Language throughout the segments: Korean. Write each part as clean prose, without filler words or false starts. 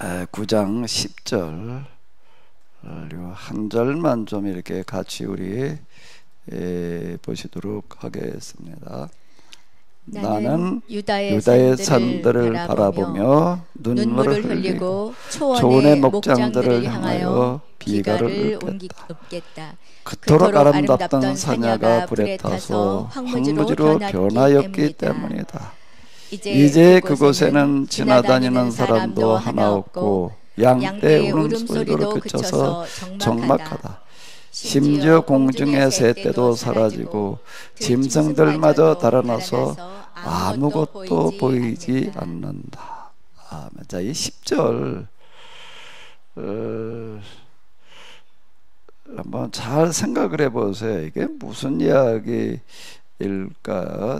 9장 10절 한 절만 좀 이렇게 같이 우리 보시도록 하겠습니다. 나는 유다의 산들을 바라보며 눈물을 흘리고 초원의 목장들을 향하여 비가를 읊겠다. 그토록 아름답던 사냐가 불에 타서 황무지로 변하였기 때문이다. 이제 그곳에는 지나다니는 사람도 하나 없고 양떼 울음소리도 그쳐서 적막하다. 심지어 공중의 새떼도 사라지고 짐승들마저 달아나서 아무것도 보이지 않는다. 자, 이 10절 한번 잘 생각을 해보세요. 이게 무슨 이야기일까?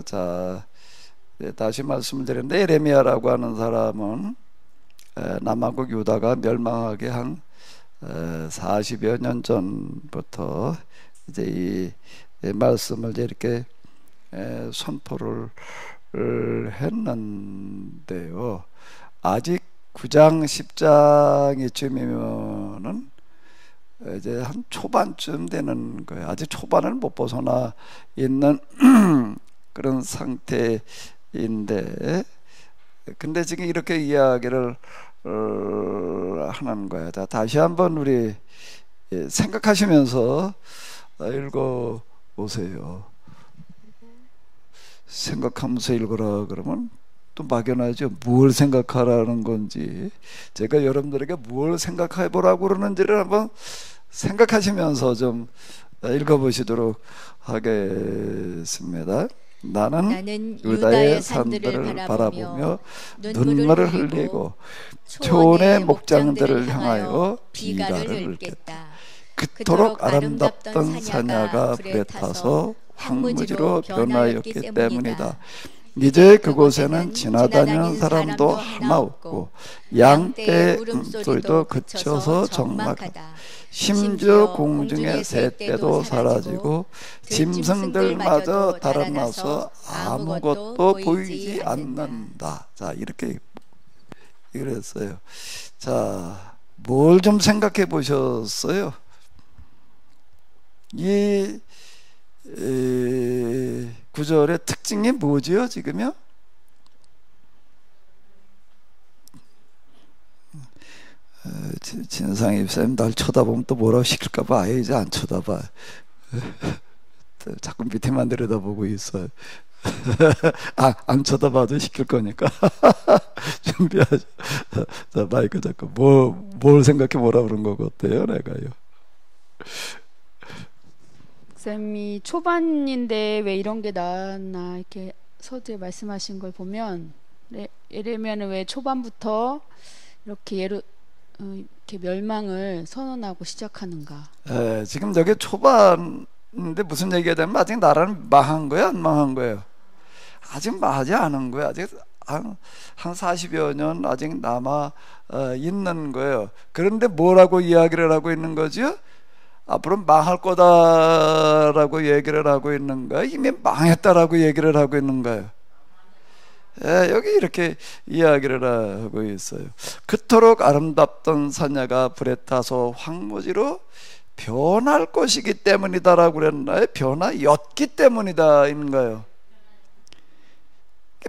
자, 다시 말씀을 드렸는데, 예레미야라고 하는 사람은 남한국 유다가 멸망하기 한 40여 년 전부터 이제 이 말씀을 이렇게 선포를 했는데요. 아직 9장 10장이쯤이면은 이제 한 초반쯤 되는 거예요. 아직 초반을 못 벗어나 있는 그런 상태인데, 근데 지금 이렇게 이야기를 하는 거예요. 자, 다시 한번 우리 생각하시면서 읽어 보세요. 생각하면서 읽어라 그러면 또 막연하죠. 뭘 생각하라는 건지, 제가 여러분들에게 뭘 생각해 보라고 그러는지를 한번 생각하시면서 좀 읽어보시도록 하겠습니다. 나는 유다의 산들을 바라보며 눈물을 흘리고 초원의 목장들을 향하여 비가를 읊겠다. 그토록 아름답던 사냐가 불에 타서 황무지로 변하였기 때문이다. 이제 그곳에는 지나다니는 사람도 하나 없고 양떼의 울음소리도 그쳐서 적막하다. 심지어 공중의 새떼도 사라지고 짐승들마저 달아나서 아무것도 보이지 않는다. 자, 이렇게 그랬어요. 자, 뭘 좀 생각해 보셨어요? 이 구절의 특징이 뭐지요, 지금요? 진상 입사님 날 쳐다보면 또 뭐라고 시킬까봐 아예 이제 안 쳐다봐. 자꾸 밑에만 들여다보고 있어요. 안 쳐다봐도 시킬 거니까 준비하죠. 자, 마이크 잡고 뭘 생각해 뭐라 그런 거 같아요, 내가요. 쌤이 초반인데 왜 이런 게 나왔나 이렇게 서두에 말씀하신 걸 보면, 예레미야는 왜 초반부터 이렇게 이렇게 멸망을 선언하고 시작하는가? 지금 여기 초반인데 무슨 얘기가 되면 아직 나라는 망한 거야, 안 망한 거예요? 아직 망하지 않은 거예요. 아직 한 40여 년 아직 남아 있는 거예요. 그런데 뭐라고 이야기를 하고 있는 거죠? 앞으로 망할 거다라고 얘기를 하고 있는 거예요? 이미 망했다라고 얘기를 하고 있는 거예요? 여기 이렇게 이야기를 하고 있어요. 그토록 아름답던 사냐가 불에 타서 황무지로 변할 것이기 때문이다라고 그랬나요? 변하였기 때문이다인가요?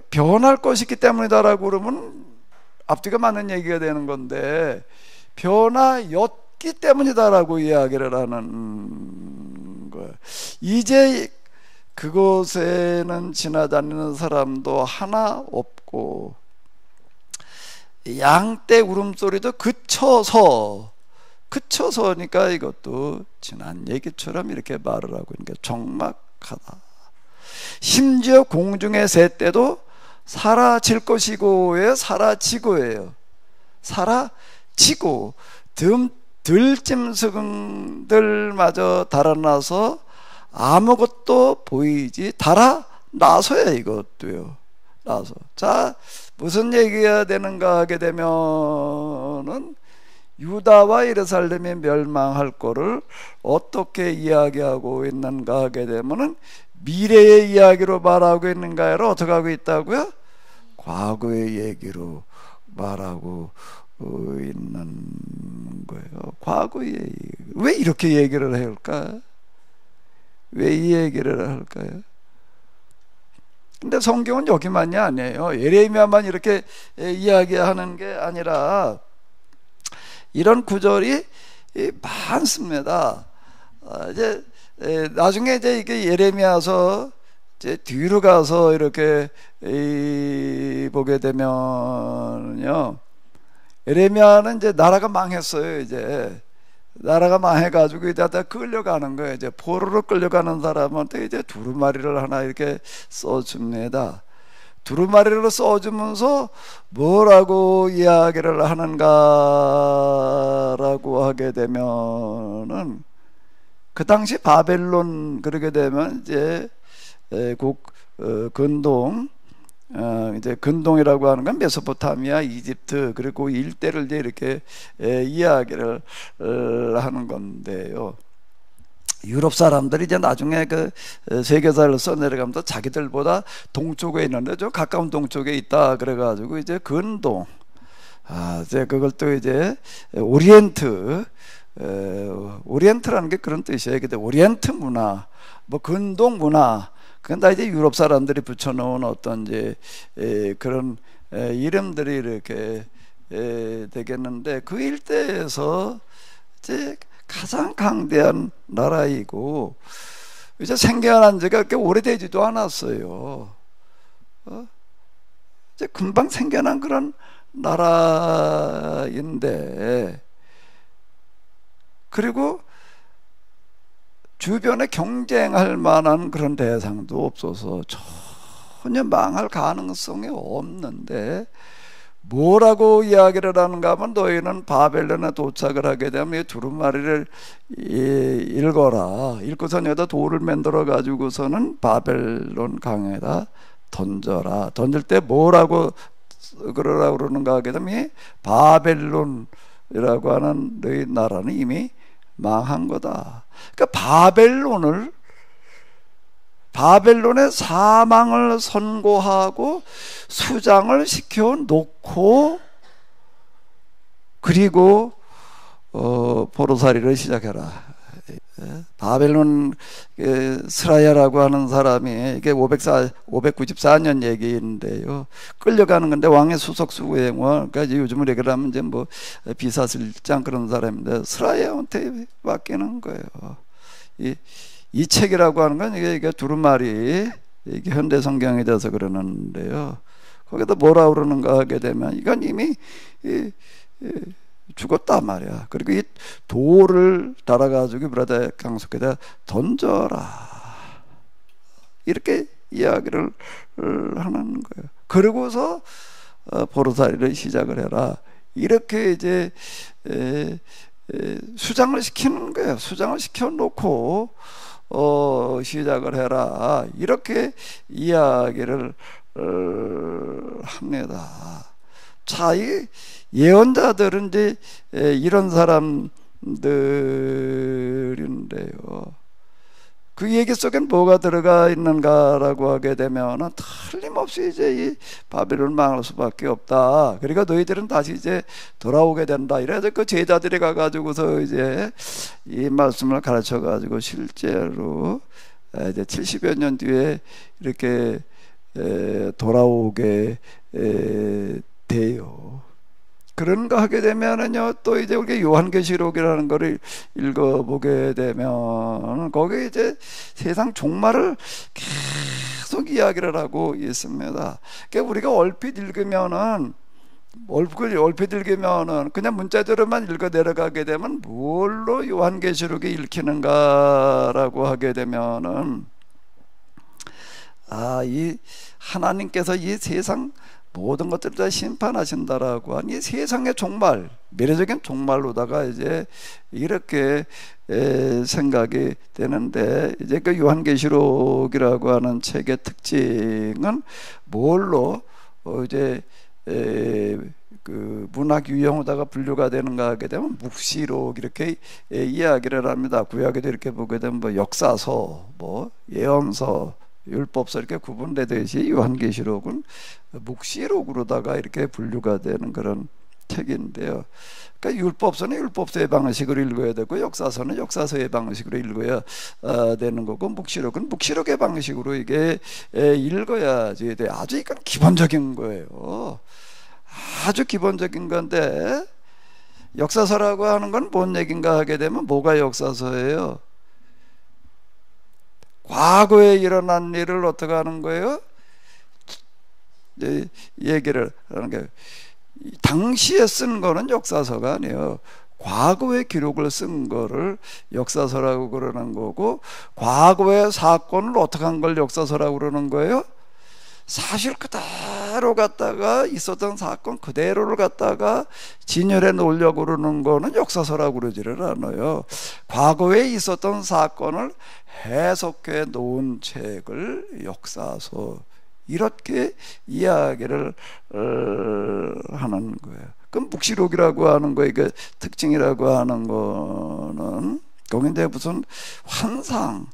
변할 것이기 때문이다라고 그러면 앞뒤가 맞는 얘기가 되는 건데, 변하였기 때문이다라고 이야기를 하는 거예요. 이제 그곳에는 지나다니는 사람도 하나 없고 양떼 울음소리도 그쳐서니까 이것도 지난 얘기처럼 이렇게 말을 하고 있는 게 적막하다. 심지어 공중의 새떼도 사라질 것이고예요. 사라지고예요. 사라지고 들짐승들마저 달아나서 아무것도 보이지, 달아나서야 이것도요. 나서. 자, 무슨 얘기가 되는가 하게 되면은 유다와 예루살렘이 멸망할 거를 어떻게 이야기하고 있는가 하게 되면은 미래의 이야기로 말하고 있는가를 어떻게 하고 있다고요? 과거의 얘기로 말하고 있는 거예요. 과거에 왜 이렇게 얘기를 할까? 왜 이 얘기를 할까요? 근데 성경은 여기만이 아니에요. 예레미야만 이렇게 이야기하는 게 아니라 이런 구절이 많습니다. 이제 나중에 이제 이게 예레미야서 이제 뒤로 가서 이렇게 보게 되면요, 예레미야는 이제 나라가 망했어요. 이제 나라가 망해가지고 이제 다 끌려가는 거예요. 이제 포로로 끌려가는 사람한테 이제 두루마리를 하나 이렇게 써줍니다. 두루마리를 써주면서 뭐라고 이야기를 하는가라고 하게 되면은, 그 당시 바벨론 그러게 되면 이제 근동, 이제 근동이라고 하는 건 메소포타미아, 이집트, 그리고 일대를 이제 이렇게 이야기를 하는 건데요. 유럽 사람들이 이제 나중에 그 세계사를 써내려가면서 자기들보다 동쪽에 있는데 좀 가까운 동쪽에 있다 그래가지고 이제 근동, 이제 그걸 또 이제 오리엔트라는 게 그런 뜻이에요. 근데 오리엔트 문화, 뭐 근동 문화, 그건 다 이제 유럽 사람들이 붙여놓은 어떤 이제 그런 이름들이 이렇게 되겠는데, 그 일대에서 이제 가장 강대한 나라이고 이제 생겨난 지가 그렇게 오래되지도 않았어요. 이제 금방 생겨난 그런 나라인데, 그리고 주변에 경쟁할 만한 그런 대상도 없어서 전혀 망할 가능성이 없는데, 뭐라고 이야기를 하는가 하면, 너희는 바벨론에 도착을 하게 되면 이 두루마리를 읽어라. 읽고선 여기다 돌을 만들어 가지고서는 바벨론 강에다 던져라. 던질 때 뭐라고 그러라고 그러는가 하게 되면, 바벨론이라고 하는 너희 나라는 이미 망한 거다. 그러니까 바벨론의 사망을 선고하고 수장을 시켜 놓고, 그리고 포로살이를 시작해라. 바벨론 스라야라고 하는 사람이, 이게 594년 얘기인데요, 끌려가는 건데 왕의 수석 수행원, 그러니까 요즘으로 얘기를 하면 이제 뭐 비사실장 그런 사람인데 스라야한테 맡기는 거예요. 이 책이라고 하는 건 이게 두루마리, 이게 현대 성경에 대해서 그러는데요, 거기다 뭐라 그러는가 하게 되면 이건 이미 죽었단 말이야. 그리고 이 돌을 달아가지고 브라다 강속에다 던져라, 이렇게 이야기를 하는 거예요. 그러고서 포로살이를 시작을 해라, 이렇게 이제 수장을 시키는 거예요. 수장을 시켜놓고 시작을 해라, 이렇게 이야기를 합니다. 자, 이 예언자들은 이제 이런 사람들인데요, 그 얘기 속엔 뭐가 들어가 있는가라고 하게 되면 틀림없이 이제 이 바벨론 망할 수밖에 없다. 그러니까 너희들은 다시 이제 돌아오게 된다. 이래서 그 제자들이 가가지고서 이제 이 말씀을 가르쳐 가지고 실제로 이제 70여 년 뒤에 이렇게 돌아오게 돼요. 그런가 하게 되면은요, 또 이제 우리가 요한계시록이라는 거를 읽어보게 되면 거기에 이제 세상 종말을 계속 이야기를 하고 있습니다. 그러니까 우리가 얼핏 읽으면은 그냥 문자대로만 읽어 내려가게 되면 뭘로 요한계시록이 읽히는가라고 하게 되면은, 이 하나님께서 이 세상 모든 것들을 다 심판하신다라고 하니 세상의 종말, 미래적인 종말로다가 이제 이렇게 생각이 되는데, 이제 그 요한계시록이라고 하는 책의 특징은 뭘로 이제 그 문학 유형으로다가 분류가 되는가 하게 되면 묵시록, 이렇게 이야기를 합니다. 구약에도 이렇게 보게 되면 뭐 역사서, 뭐 예언서, 율법서 이렇게 구분되듯이 요한계시록은 묵시록으로다가 이렇게 분류가 되는 그런 책인데요. 그러니까 율법서는 율법서의 방식으로 읽어야 되고 역사서는 역사서의 방식으로 읽어야 되는 거고 묵시록은 묵시록의 방식으로 이게 읽어야지 돼. 아주 이건 기본적인 거예요. 아주 기본적인 건데 역사서라고 하는 건 뭔 얘기인가 하게 되면 뭐가 역사서예요? 과거에 일어난 일을 어떻게 하는 거예요? 얘기를 하는 게 당시에 쓴 거는 역사서가 아니에요. 과거의 기록을 쓴 거를 역사서라고 그러는 거고 과거의 사건을 어떻게 한 걸 역사서라고 그러는 거예요? 사실 그대로 갖다가 있었던 사건 그대로를 갖다가 진열해 놓으려고 그러는 거는 역사서라고 그러지를 않아요. 과거에 있었던 사건을 해석해 놓은 책을 역사서 이렇게 이야기를 하는 거예요. 그럼 묵시록이라고 하는 거의 그 특징이라고 하는 거는 거기에 무슨 환상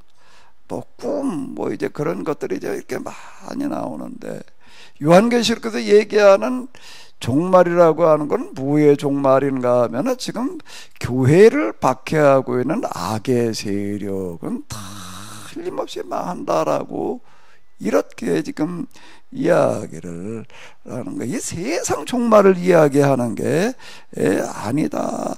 뭐 꿈, 뭐 이제 그런 것들이 이제 이렇게 많이 나오는데 요한계시록에서 얘기하는 종말이라고 하는 건 뭐의 종말인가 하면은 지금 교회를 박해하고 있는 악의 세력은 다 틀림없이 망한다라고 이렇게 지금 이야기를 하는 거예요. 이 세상 종말을 이야기하는 게 아니다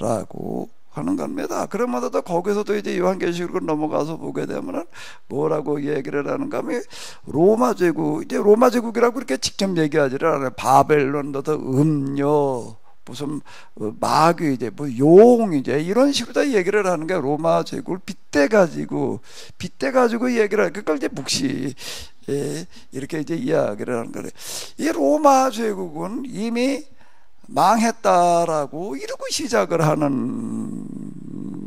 라고 하는 겁니다. 그러면서도 거기서도 이제 요한계시록으로 넘어가서 보게 되면은 뭐라고 얘기를 하는가 하면 로마 제국, 이제 로마 제국이라고 이렇게 직접 얘기하지를 않아요. 바벨론도 음녀 무슨 마귀 이제 뭐 용 이제 이런 식으로 다 얘기를 하는 게 로마 제국을 빗대 가지고 얘기를 하는 그걸 이제 묵시 이렇게 이제 이야기를 하는 거래. 이 로마 제국은 이미 망했다라고 이러고 시작을 하는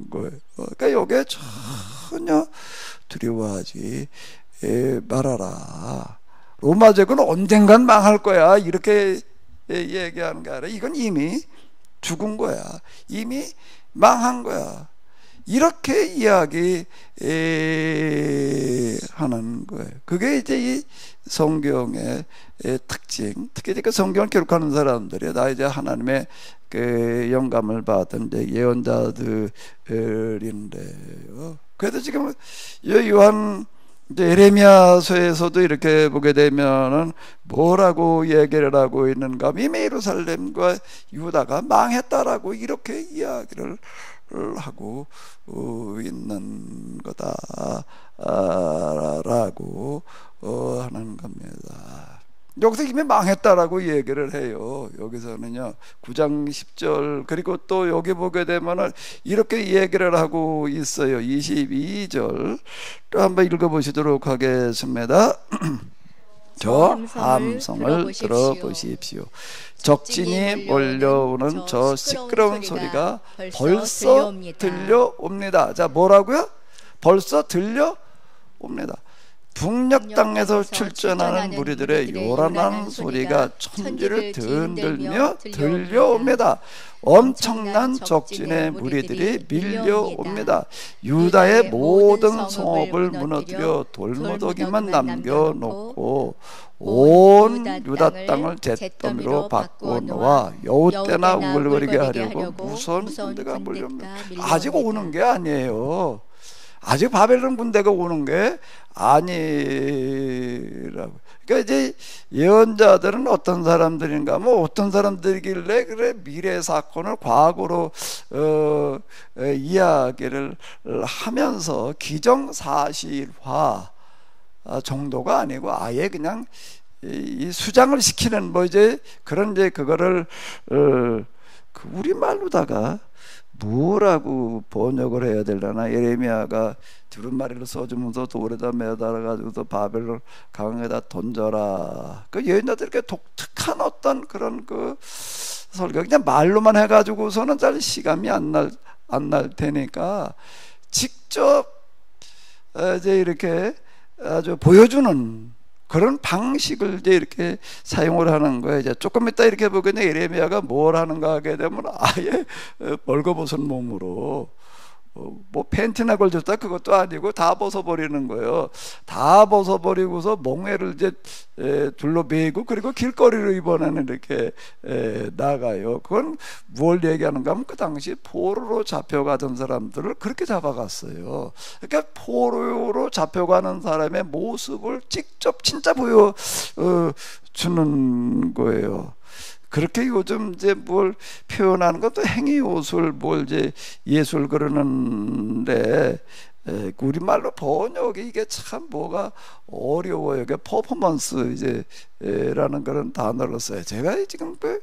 거예요. 그러니까 여기에 전혀 두려워하지 말아라. 로마 제국은 언젠간 망할 거야. 이렇게 얘기하는 게 아니라 이건 이미 죽은 거야. 이미 망한 거야. 이렇게 이야기하는 거예요. 그게 이제 이 성경의 특징. 특히 그 성경을 기록하는 사람들이 다 이제 하나님의 그 영감을 받은 이제 예언자들인데요. 그래도 지금 요한 에레미야서에서도 이렇게 보게 되면은 뭐라고 얘기를 하고 있는가? 이미 예루살렘과 유다가 망했다라고 이렇게 이야기를 하고 있는 거다라고 하는 겁니다. 여기서 이미 망했다라고 얘기를 해요. 여기서는요 9장 10절 그리고 또 여기 보게 되면은 이렇게 얘기를 하고 있어요. 22절 또 한번 읽어보시도록 하겠습니다. 저 함성을 들어보십시오. 적진이 몰려오는 저 시끄러운 소리가 벌써 들려옵니다. 자, 뭐라고요? 벌써 들려옵니다. 북녘 땅에서 출전하는 무리들의 요란한 소리가 천지를 흔들며 들려옵니다. 엄청난 적진의 무리들이 밀려옵니다. 유다의 모든 성읍을 무너뜨려 돌무더기만 남겨놓고 온 유다 땅을 잿더미로 바꿔놓아 여우 떼나 우글거리게 하려고 무서운 군대가 몰려옵니다. 아직 오는 게 아니에요. 아직 바벨론 군대가 오는 게 아니라고. 그러니까 이제 예언자들은 어떤 사람들인가? 뭐 어떤 사람들이길래 그래 미래 사건을 과거로 이야기를 하면서 기정사실화 정도가 아니고 아예 그냥 이 수장을 시키는 뭐 이제 그런 이제 그거를 그 우리말로다가 뭐라고 번역을 해야 되려나? 예레미야가 두루마리를 써주면서 돌에다 매달아가지고서 바벨론 강에다 던져라. 그 예언자들 이렇게 독특한 어떤 그런 그 설교 그냥 말로만 해가지고서는 잘 시감이 안 날 테니까 직접 이제 이렇게 아주 보여주는 그런 방식을 이제 이렇게 사용을 하는 거예요. 이제 조금 이따 이렇게 보겠네. 예레미야가 뭘 하는가 하게 되면 아예 벌거벗은 몸으로 뭐 팬티나 걸쳤다 그것도 아니고 다 벗어버리는 거예요. 다 벗어버리고서 몽해를 이제 둘러매고 그리고 길거리로 이번에는 이렇게 나가요. 그건 뭘 얘기하는가 하면 그 당시 포로로 잡혀가던 사람들을 그렇게 잡아갔어요. 그러니까 포로로 잡혀가는 사람의 모습을 직접 진짜 보여 주는 거예요. 그렇게 요즘 이제 뭘 표현하는 것도 행위요술, 뭘 이제 예술 그러는데, 우리말로 번역이 이게 참 뭐가 어려워요. 이게 퍼포먼스 이제 라는 그런 단어를 써요. 제가 지금 그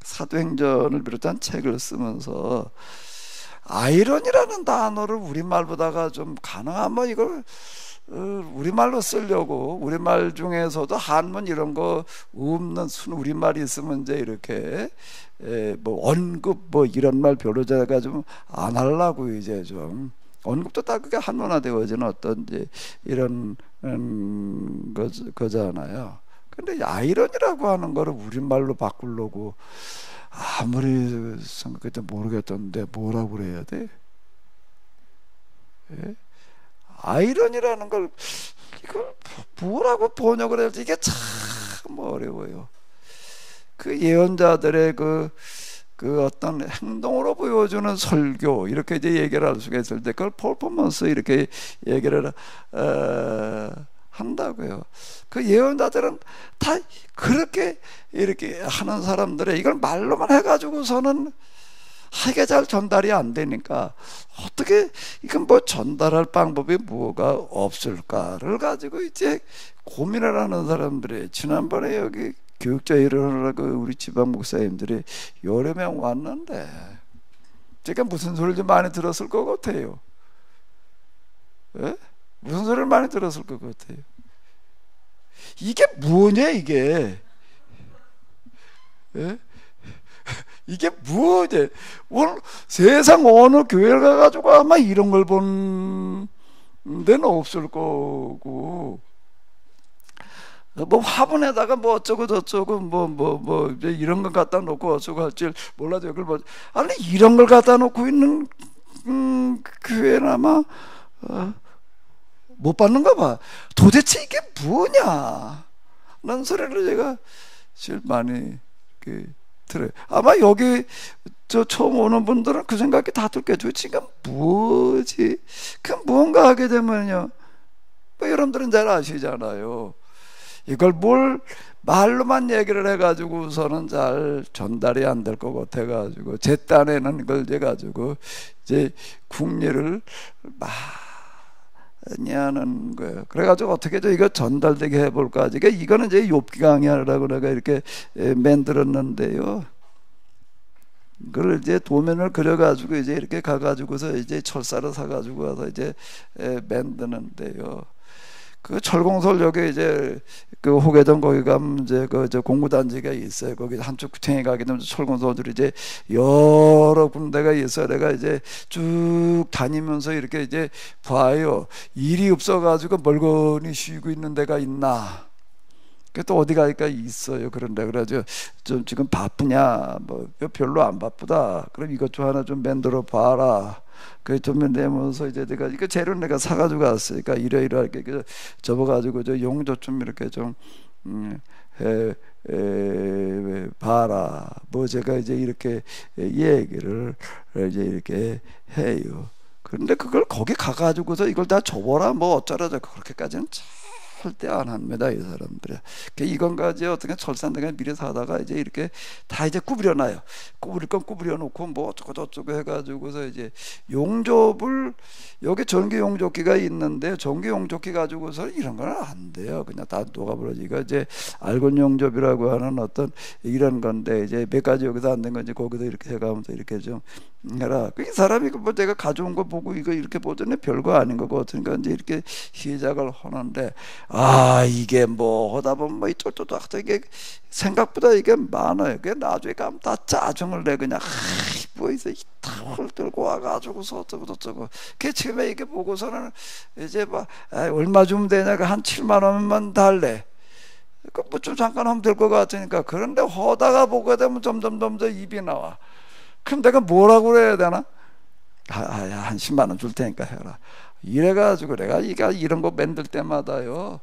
사도행전을 비롯한 책을 쓰면서 아이러니라는 단어를 우리말보다가 좀 가능하면 이걸 우리말로 쓰려고, 우리말 중에서도 한문 이런 거 없는 순 우리말이 있으면 이제 이렇게 뭐 언급 뭐 이런 말 별로 제가 좀 안 하려고 이제 좀 언급도 다 그게 한문화되어지는 어떤 이제 이런 거잖아요. 근데 아이러니라고 하는 거를 우리말로 바꾸려고 아무리 생각해도 모르겠던데 뭐라고 그래야 돼? 예? 아이러니라는 걸 이걸 뭐라고 번역을 해야 될지 이게 참 어려워요. 그 예언자들의 그 어떤 행동으로 보여주는 설교 이렇게 이제 얘기를 할 수가 있을 때 그걸 퍼포먼스 이렇게 얘기를 한다고요. 그 예언자들은 다 그렇게 이렇게 하는 사람들의 이걸 말로만 해가지고서는 이게 잘 전달이 안 되니까 어떻게 이건 뭐 전달할 방법이 뭐가 없을까를 가지고 이제 고민을 하는 사람들이 지난번에 여기 교육자 일을 하고 우리 지방 목사님들이 여러 명 왔는데 제가 무슨 소리를 좀 많이 들었을 것 같아요. 예? 무슨 소리를 많이 들었을 것 같아요. 이게 뭐냐 이게? 예? 이게 뭐지? 오늘 세상 어느 교회를 가가지고 아마 이런 걸 본 데는 없을 거고, 뭐 화분에다가 뭐 어쩌고 저쩌고 뭐 이런 걸 갖다 놓고 어쩌고 할 줄 몰라도 이걸 뭐 아니 이런 걸 갖다 놓고 있는 교회는 아마 못 받는가 봐. 도대체 이게 뭐냐? 라는 소리를 제가 제일 많이 들어요. 아마 여기 저 처음 오는 분들은 그 생각이 다 들겠죠. 지금 뭐지? 그 무언가 하게 되면요, 뭐 여러분들은 잘 아시잖아요. 이걸 뭘 말로만 얘기를 해가지고서는 잘 전달이 안 될 것 같아가지고 제 딴에는 이걸 해가지고 이제 국리를 많이 하는 거예요. 그래가지고 어떻게 좀 이거 전달되게 해볼까. 이거는 이제 욥기 강의하라고 내가 이렇게 만들었는데요. 그걸 이제 도면을 그려가지고 이제 이렇게 가가지고서 이제 철사를 사가지고 와서 이제 만드는데요. 그 철공설역에 이제 그 호계동 거기 가면 이제 저 공구단지가 있어요. 거기 한쪽 구청에 가게 되면 철공설들이 이제 여러 군데가 있어요. 내가 이제 쭉 다니면서 이렇게 이제 봐요. 일이 없어가지고 멀거니 쉬고 있는 데가 있나? 그 또 어디 가니까 있어요. 그런데 그래가지고 좀 지금 바쁘냐? 뭐 별로 안 바쁘다. 그럼 이것 좀 하나 좀 만들어 봐라. 그 좀 내면서 이제 내가 이거 재료 내가 사가지고 왔으니까 이러이러하게 접어가지고 저 용도 좀 이렇게 좀 봐라. 뭐 제가 이제 이렇게 얘기를 이제 이렇게 해요. 그런데 그걸 거기 가가지고서 이걸 다 줘보라 뭐 어쩌라 저쩌고 그렇게까지는 절대 안 합니다, 이 사람들이. 이건 가지 어떻게 철산대가 미리 사다가 이제 이렇게 다 이제 구부려놔요. 구부릴 건 구부려 놓고 뭐 어쩌고 저쩌고 해가지고서 이제 용접을 여기 전기 용접기가 있는데 전기 용접기 가지고서 이런 건 안 돼요. 그냥 다 녹아버려지. 이거 이제 알곤 용접이라고 하는 어떤 이런 건데 이제 몇 가지 여기서 안 된 건지 거기서 이렇게 해가면서 이렇게 좀 해라. 이 사람이 뭐 내가 가져온 거 보고 이거 이렇게 보더니 별거 아닌 거 같으니까 이제 이렇게 시작을 하는데 이게 뭐 하다 보면 뭐 이쪽저쪽 이게 생각보다 이게 많아요. 그게 나중에 가면 다 짜증을 내 그냥 뭐 이제 타월 들고 와가지고서 어쩌고 저쩌고. 그 처음에 이게 보고서는 이제 막 얼마 주면 되냐가 한 7만 원만 달래. 그 뭐 좀 잠깐 하면 될 것 같으니까. 그런데 하다가 보게 되면 점점 입이 나와. 그럼 내가 뭐라고 그래야 되나? 한 10만 원 줄 테니까 해라. 이래가지고 내가 이런 거 만들 때마다요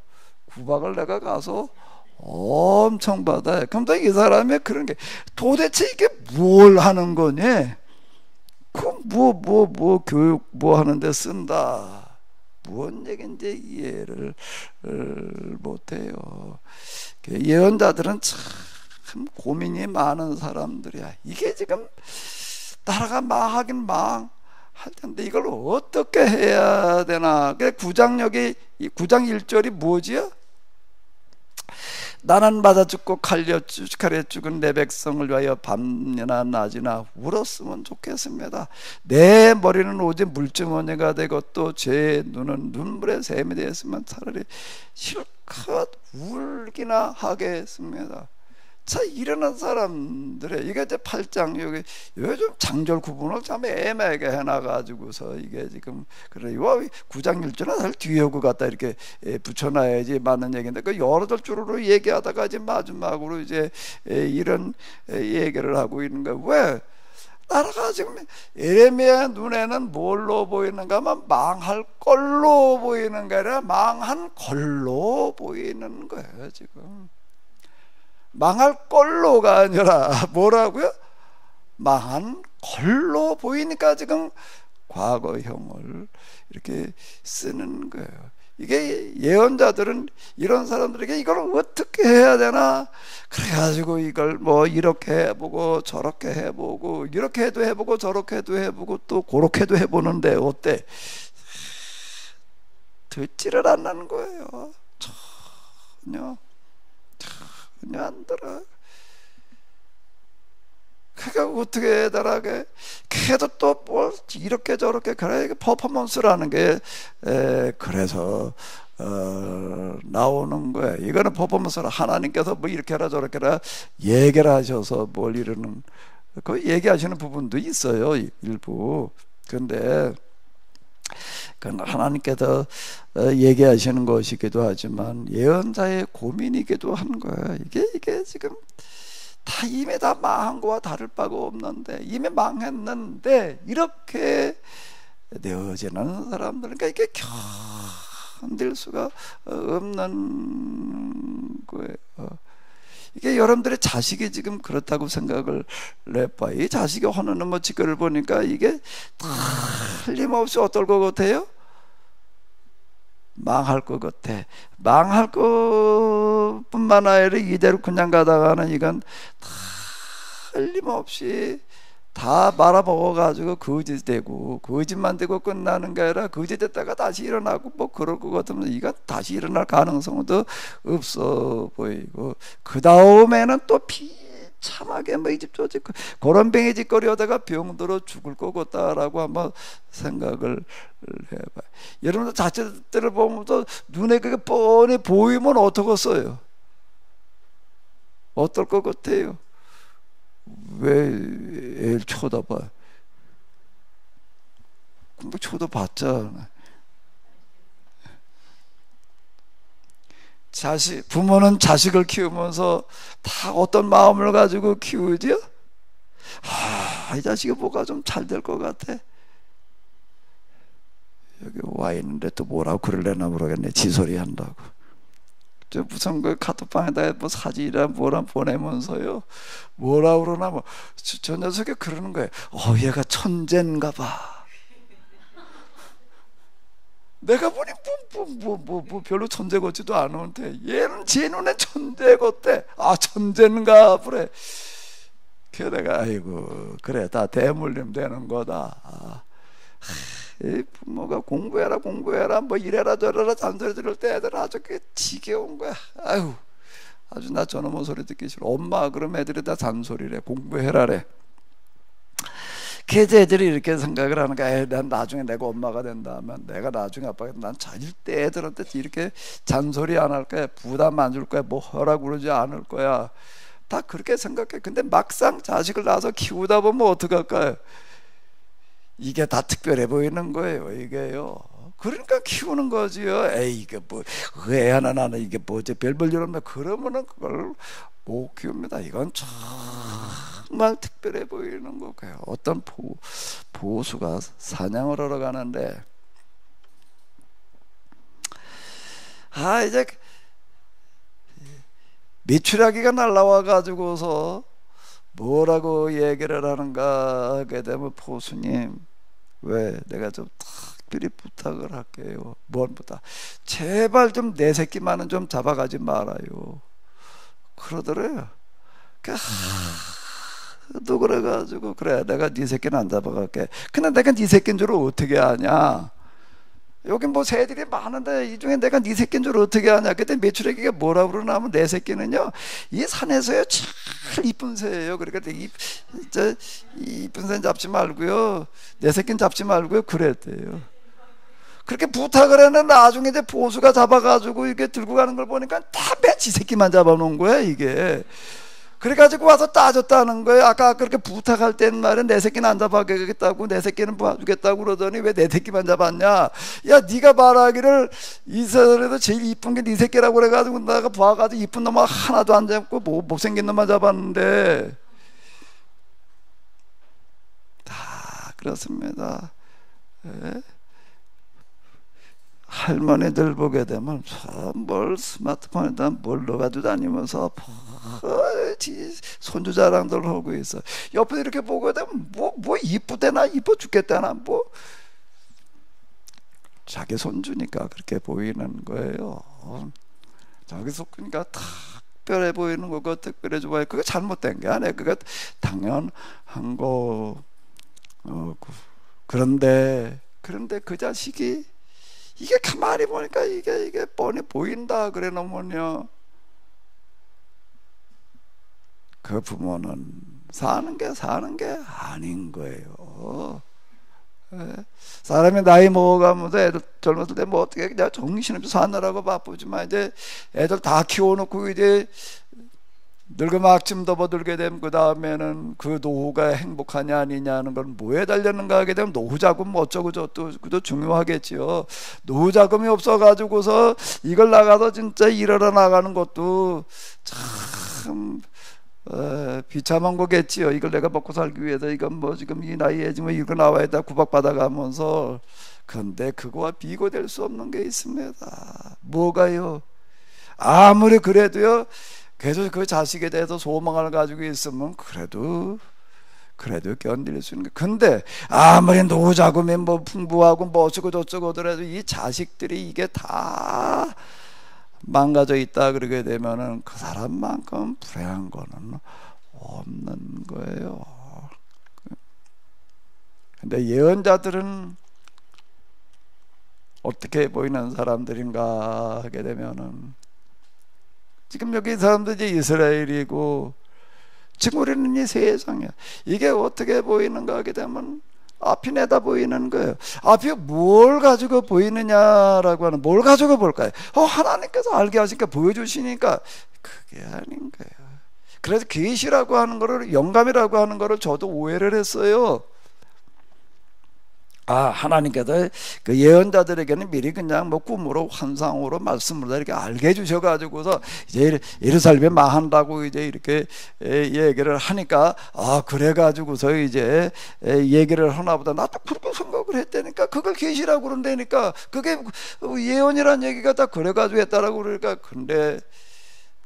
구박을 내가 가서 엄청 받아요. 그럼 또 이 사람이 그런 게 도대체 이게 뭘 하는 거니? 뭐 교육 뭐 하는데 쓴다. 무슨 얘기인지 이해를 못해요. 예언자들은 참 고민이 많은 사람들이야. 이게 지금 나라가 망하긴 망할 텐데 이걸 어떻게 해야 되나. 9장 1절이 뭐지요? 나는 맞아 죽고 칼에 죽은 내 백성을 위하여 밤이나 낮이나 울었으면 좋겠습니다. 내 머리는 오직 물주머니가 되고 또 제 눈은 눈물의 샘이 되었으면 차라리 실컷 울기나 하겠습니다. 자, 이러는 사람들의 이게 이제 8장 여기 요즘 장절 구분을 참 애매하게 해놔가지고서 이게 지금 그래 요 9장 1절은 사실 뒤에 그 갖다 이렇게 붙여놔야지 맞는 얘기인데 그 여러 줄로 얘기하다가 이제 마지막으로 이제 이런 얘기를 하고 있는 거야. 왜? 나라가 지금 예레미야 눈에는 뭘로 보이는가 하면 망할 걸로 보이는 게 아니라 망한 걸로 보이는 거예요 지금. 망할 걸로가 아니라 뭐라고요? 망한 걸로 보이니까 지금 과거형을 이렇게 쓰는 거예요. 이게 예언자들은 이런 사람들에게 이걸 어떻게 해야 되나 그래가지고 이걸 뭐 이렇게 해보고 저렇게 해보고 이렇게 해도 해보고 저렇게 해도 해보고 또 그렇게도 해보는데 어때? 듣지를 않는 거예요. 전혀 안 들어. 그러니까 어떻게 해달라게 걔도 또 뭘 이렇게 저렇게 그래 퍼포먼스라는 게 그래서 나오는 거예요. 이거는 퍼포먼스라 하나님께서 뭐 이렇게 해라 저렇게 해라 얘기를 하셔서 뭘 이러는 그 얘기하시는 부분도 있어요 일부. 그런데 그건 하나님께서 얘기하시는 것이기도 하지만 예언자의 고민이기도 한 거예요. 이게 지금 다 이미 다 망한 거와 다를 바가 없는데 이미 망했는데 이렇게 내어지는 사람들 그러니까 이게 견딜 수가 없는 거예요. 이게 여러분들의 자식이 지금 그렇다고 생각을 해봐. 이 자식이 하는 뭐 짓거리를 보니까 이게 틀림없이 어떨 것 같아요? 망할 것 같아. 망할 것뿐만 아니라 이대로 그냥 가다가는 이건 틀림없이 다 말아먹어가지고 거짓되고 거짓만 되고 끝나는 게 아니라 거짓됐다가 다시 일어나고 뭐 그럴 것 같으면 이가 다시 일어날 가능성도 없어 보이고 그 다음에는 또 비참하게 뭐 이 집 저 집 고란뱅이 짓거리 하다가 병들어 죽을 것 같다라고 한번 생각을 해봐요. 여러분들 자체들을 보면서 눈에 그게 뻔히 보이면 어떡겠어요? 어떨 것 같아요? 왜 애를 쳐다봐? 뭐 쳐다봤잖아. 부모는 자식을 키우면서 다 어떤 마음을 가지고 키우죠? 이 자식이 뭐가 좀 잘 될 것 같아. 여기 와 있는데 또 뭐라고 그러려나 모르겠네. 지소리 한다고. 저 무슨 그 카톡방에다 뭐 사진이랑 뭐랑 보내면서요. 뭐라 그러나 뭐 저 녀석이 그러는 거예요. 얘가 천재인가 봐. 내가 보니 뭐 별로 천재 같지도 않은데 얘는 제 눈에 천재 같대. 천재인가 그래. 그래 내가 아이고 그래 다 대물림 되는 거다. 이 부모가 공부해라 뭐 이래라 저래라 잔소리 들을 때 애들 아주 지겨운 거야. 아주 나 저놈의 소리 듣기 싫어. 엄마 그럼 애들이 다 잔소리래. 공부해라래. 그래서 애들이 이렇게 생각을 하는 거야. 난 나중에 내가 엄마가 된다면 내가 나중에 아빠가 난 자질 때 애들한테 이렇게 잔소리 안 할 거야. 부담 안 줄 거야. 뭐 하라고 그러지 않을 거야. 다 그렇게 생각해. 근데 막상 자식을 낳아서 키우다 보면 어떡할까요? 이게 다 특별해 보이는 거예요. 이게요. 그러니까 키우는 거지요. 이게 뭐 애 하나 나는 이게 뭐지 별볼 일 없네. 그러면은 그걸 못 키웁니다. 이건 정말 특별해 보이는 거고요. 어떤 보수가 사냥을 하러 가는데 이제 메추라기가 날라와 가지고서 뭐라고 얘기를 하는가 하게 되면, 보수님 왜 내가 좀 특별히 부탁을 할게요. 뭔 부탁? 제발 좀 내 새끼만은 좀 잡아가지 말아요. 그러더래요. 또 그래가지고, 그래 내가 네 새끼는 안 잡아갈게. 근데 내가 네 새끼인 줄 어떻게 아냐? 여기 뭐 새들이 많은데 이 중에 내가 네 새끼인 줄 어떻게 아냐? 그때 메추라기가 뭐라 그러냐면, 내 새끼는요 이 산에서요 제일 이쁜 새예요. 그러니까 이쁜 새는 잡지 말고요, 내 새끼는 잡지 말고요, 그랬대요. 그렇게 부탁을 했는데 나중에 이제 보수가 잡아가지고 이게 들고 가는 걸 보니까 다 지 새끼만 잡아놓은 거야 이게. 그래가지고 와서 따졌다는 거예요. 아까 그렇게 부탁할 때는 말은 내 새끼는 안 잡아주겠다고, 내 새끼는 봐주겠다고 그러더니 왜 내 새끼만 잡았냐? 야, 네가 말하기를 이스라엘에서 제일 이쁜 게 네 새끼라고 그래가지고 내가 봐가지고 이쁜 놈 하나도 안 잡고 못생긴 놈만 잡았는데. 다 그렇습니다. 예? 할머니들 보게 되면 뭘 스마트폰에다 뭘 넣어가지고 다니면서 손주 자랑들 하고 있어. 옆에 이렇게 보게 되면 뭐 이쁘대나 이뻐 죽겠다나 뭐 자기 손주니까 그렇게 보이는 거예요. 자기서 그러니까 특별해 보이는 거고 특별해 좋아해. 그거 잘못된 게 아니에요. 그거 당연한 거. 그런데 그 자식이 이게 가만히 보니까 이게 뻔히 보인다 그래 놓으면요, 그 부모는 사는 게 아닌 거예요. 예? 사람이 나이 먹어가면서 애들 젊었을 때 뭐 어떻게 그냥 정신없이 사느라고 바쁘지만 이제 애들 다 키워놓고 이제 늙어 막쯤 접어들게 되면 그 다음에는 그 노후가 행복하냐 아니냐 하는 건 뭐에 달렸는가 하게 되면 노후 자금 뭐 어쩌고 저쩌고 그것도 중요하겠지요. 노후 자금이 없어가지고서 이걸 나가서 진짜 일하러 나가는 것도 참 비참한 거겠지요. 이걸 내가 먹고 살기 위해서 이건 뭐 지금 이 나이에 지금 이거 나와야 다 구박받아가면서. 근데 그거와 비교될 수 없는 게 있습니다. 뭐가요? 아무리 그래도요, 계속 그 자식에 대해서 소망을 가지고 있으면 그래도 견딜 수 있는 게. 근데 아무리 노후 자금이 뭐 풍부하고 뭐 어쩌고 저쩌고 하더라도 이 자식들이 이게 다 망가져 있다 그러게 되면은 그 사람만큼 불행한 거는 없는 거예요. 근데 예언자들은 어떻게 보이는 사람들인가 하게 되면은, 지금 여기 사람들이 이스라엘이고 지금 우리는 이 세상이야. 이게 어떻게 보이는가 하게 되면 앞이 내다 보이는 거예요. 앞이 뭘 가지고 보이느냐라고 하는, 뭘 가지고 볼까요? 하나님께서 알게 하시니까 보여주시니까 그게 아닌 거예요. 그래서 계시라고 하는 거를, 영감이라고 하는 거를 저도 오해를 했어요. 하나님께서 그 예언자들에게는 미리 그냥 뭐 꿈으로 환상으로 말씀으로 이렇게 알게 해주셔가지고서 이제 예루살렘에 망한다고 이제 이렇게 얘기를 하니까, 그래가지고서 이제 얘기를 하나보다 나도 그렇게 생각을 했다니까, 그걸 계시라고 그런다니까, 그게 예언이란 얘기가 다 그래가지고 했다라고 그러니까. 근데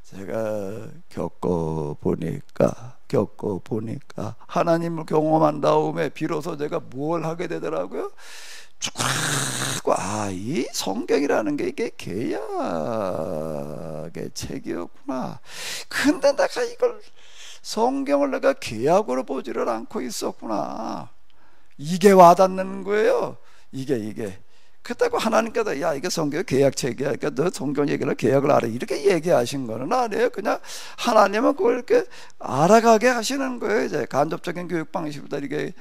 제가 겪어보니까 하나님을 경험한 다음에 비로소 제가 뭘 하게 되더라고요. 쭉 이 성경이라는 게 이게 계약의 책이었구나. 근데 내가 이걸 성경을 내가 계약으로 보지를 않고 있었구나. 이게 와닿는 거예요. 이게 그렇다고 하나님께서 야 이게 성경 계약책이야, 그러니까 너 성경 얘기를 계약을 알아, 이렇게 얘기하신 거는 아니에요. 그냥 하나님은 그걸 이렇게 알아가게 하시는 거예요. 이제 간접적인 교육 방식보다 이게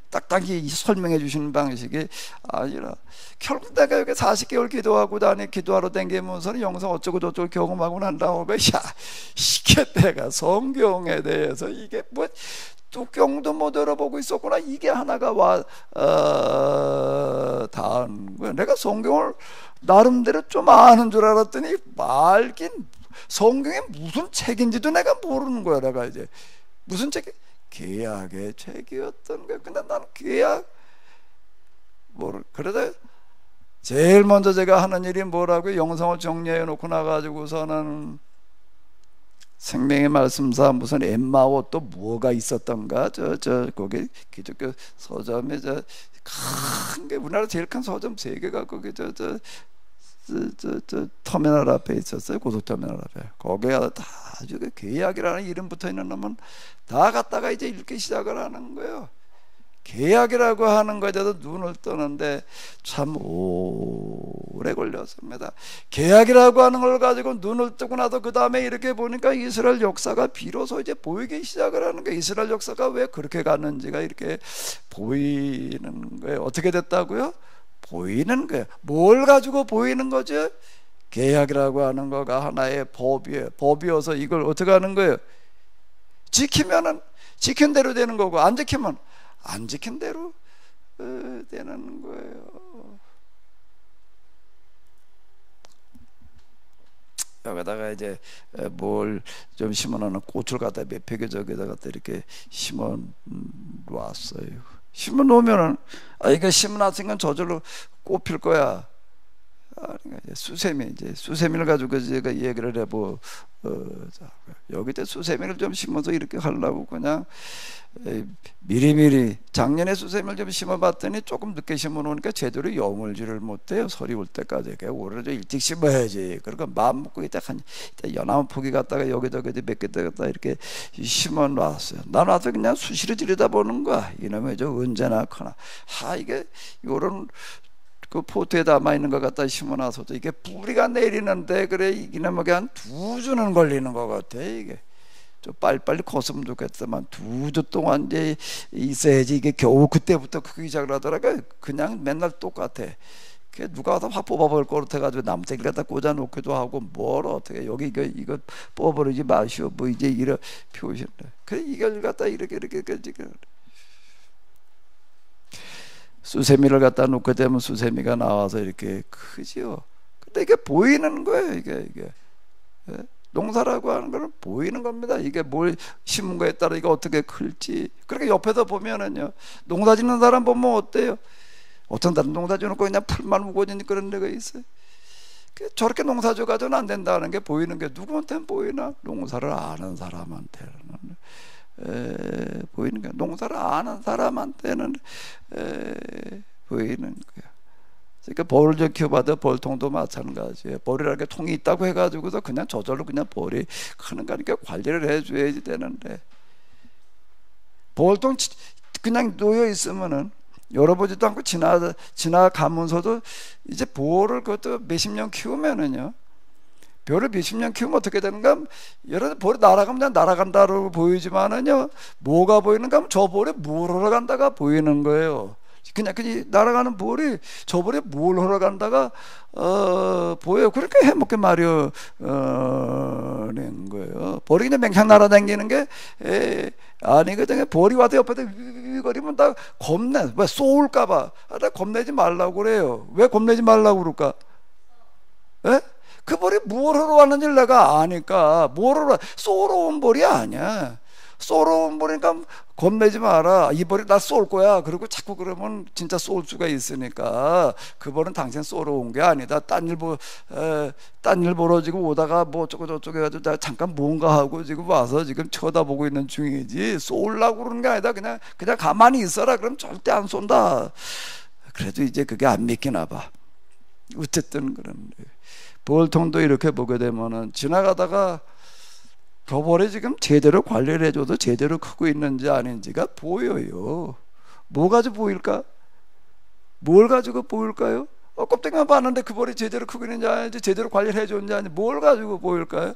딱딱히 설명해 주시는 방식이 아니라, 결국 내가 여기 40개월 기도하러 댕기면서는 영성 어쩌고 저쩌고 경험하고 난 다음에 이게 내가 성경에 대해서 이게 뭐 뚜껑도 못 열어보고 있었구나, 이게 하나가 닿은 거야. 내가 성경을 나름대로 좀 아는 줄 알았더니 말긴 성경에 무슨 책인지도 내가 모르는 거야. 내가 이제 무슨 책? 계약의 책이었던 거야. 근데 나는 계약 그러다 제일 먼저 제가 하는 일이 뭐라고요? 영성을 정리해 놓고 나가지고서는 생명의 말씀사 무슨 엠마오 또 뭐가 있었던가 거기 기독교 서점에 큰 게 우리나라 제일 큰 서점 3개가 거기 터미널 앞에 있었어요. 고속터미널 앞에. 거기에 다 아주 계약이라는 이름 붙어 있는 놈은 다 갖다가 이제 읽기 시작을 하는 거예요. 계약이라고 하는 거에 대해서 눈을 뜨는데 참 오래 걸렸습니다. 계약이라고 하는 걸 가지고 눈을 뜨고 나서 그 다음에 이렇게 보니까 이스라엘 역사가 비로소 이제 보이기 시작을 하는 거예요. 이스라엘 역사가 왜 그렇게 갔는지가 이렇게 보이는 거예요. 어떻게 됐다고요? 보이는 거예요. 뭘 가지고 보이는 거죠? 계약이라고 하는 거가 하나의 법이에요. 법이어서 이걸 어떻게 하는 거예요? 지키면은 지킨 대로 되는 거고, 안 지키면 안 지킨 대로 되는 거예요. 여기다가 이제 뭘 좀 심어놓는 꽃을 갖다 몇 팩에 저기다 갖다 이렇게 심어 놨어요. 심어 놓으면은 이거 심어놨으니까 저절로 꽃 필 거야. 그러니까 이제 수세미를 가지고 제가 얘기를 해보. 여기다 수세미를 좀 심어서 이렇게 하려고 그냥 미리미리 작년에 수세미를 좀 심어봤더니 조금 늦게 심어놓으니까 제대로 여물지를 못해요. 설이 올 때까지. 올해 좀 일찍 심어야지. 그러니까 마음 먹고 이따 연한 포기 갖다가 여기저기 몇 개 갖다 이렇게 심어놨어요. 난 와서 그냥 수시로 들여다보는 거야. 이놈의 언제나 커나. 이게 요런 그 포트에 담아있는 것 갖다 심어놔서도 이게 뿌리가 내리는데 그래 이놈에게 한 2주는 걸리는 것 같아. 이게 좀 빨리빨리 컸으면 좋겠지만 2주 동안 이제 있어야지 이게 겨우 그때부터 크기 시작을 하더라고요. 그냥 맨날 똑같아. 누가 와서 확 뽑아볼 것 같아가지고 남태기 갖다 꽂아놓기도 하고 뭘 어떻게 여기 이거 뽑아버리지 마시오 뭐 이제 이런 표시인데 그래 이걸 갖다 이렇게 수세미를 갖다 놓게 되면 수세미가 나와서 이렇게 크지요. 근데 이게 보이는 거예요. 이게 농사라고 하는 거는 보이는 겁니다. 이게 뭘 심은 거에 따라 이거 어떻게 클지. 그렇게 옆에서 보면은요, 농사 짓는 사람 보면 어때요? 어떤 사람 농사 지어놓고 그냥 풀만 우거진 그런 데가 있어요. 저렇게 농사 지어가지고는 안 된다는 게 보이는 게 누구한테는 보이나? 농사를 아는 사람한테는 보이는 거야. 농사를 아는 사람한테는 보이는 거야. 그러니까 벌을 좀 키워봐도 벌통도 마찬가지예요. 벌이라는 게 통이 있다고 해가지고서 그냥 저절로 그냥 벌이 크는 거니까 관리를 해줘야지 되는데 벌통 그냥 놓여 있으면은 열어보지도 않고 지나가면서도 이제 벌을 그것도 몇십 년 키우면은요. 별을 몇십 년 키우면 어떻게 되는가? 여러 벌이 날아가면 그냥 날아간다고 보이지만은요, 뭐가 보이는가 하면 저 벌에 뭘 흘러간다가 보이는 거예요. 그냥 날아가는 벌이 저 벌에 뭘 흘러간다가 보여요. 그렇게 해먹게 마련인 거예요. 벌이 그냥 맹탕 날아다니는 게 아니거든요. 벌이 와도 옆에다 위거리면 다 겁내. 왜 쏘올까봐. 나 겁내지 말라고 그래요. 왜 겁내지 말라고 그럴까? 에? 그 벌이 뭘 하러 왔는지 내가 아니까 쏘러 온 벌이 아니야. 쏘러 온 벌이니까 겁내지 마라. 이 벌이 나 쏠 거야. 그리고 자꾸 그러면 진짜 쏠 수가 있으니까 그 벌은 당신 쏘러 온 게 아니다. 딴 일 보러 지금 오다가 뭐 어쩌고 저쩌고 해가지고 나 잠깐 뭔가 하고 지금 와서 지금 쳐다보고 있는 중이지 쏘려고 그러는 게 아니다. 그냥 가만히 있어라. 그럼 절대 안 쏜다. 그래도 이제 그게 안 믿기나 봐. 어쨌든 그런데 벌통도 이렇게 보게 되면은 지나가다가 저 벌이 지금 제대로 관리를 해줘도 제대로 크고 있는지 아닌지가 보여요. 뭐 가지고 보일까? 뭘 가지고 보일까요? 껍데기만 봤는데 그 벌이 제대로 크고 있는지 아닌지 제대로 관리를 해줬는지 아닌지 뭘 가지고 보일까요?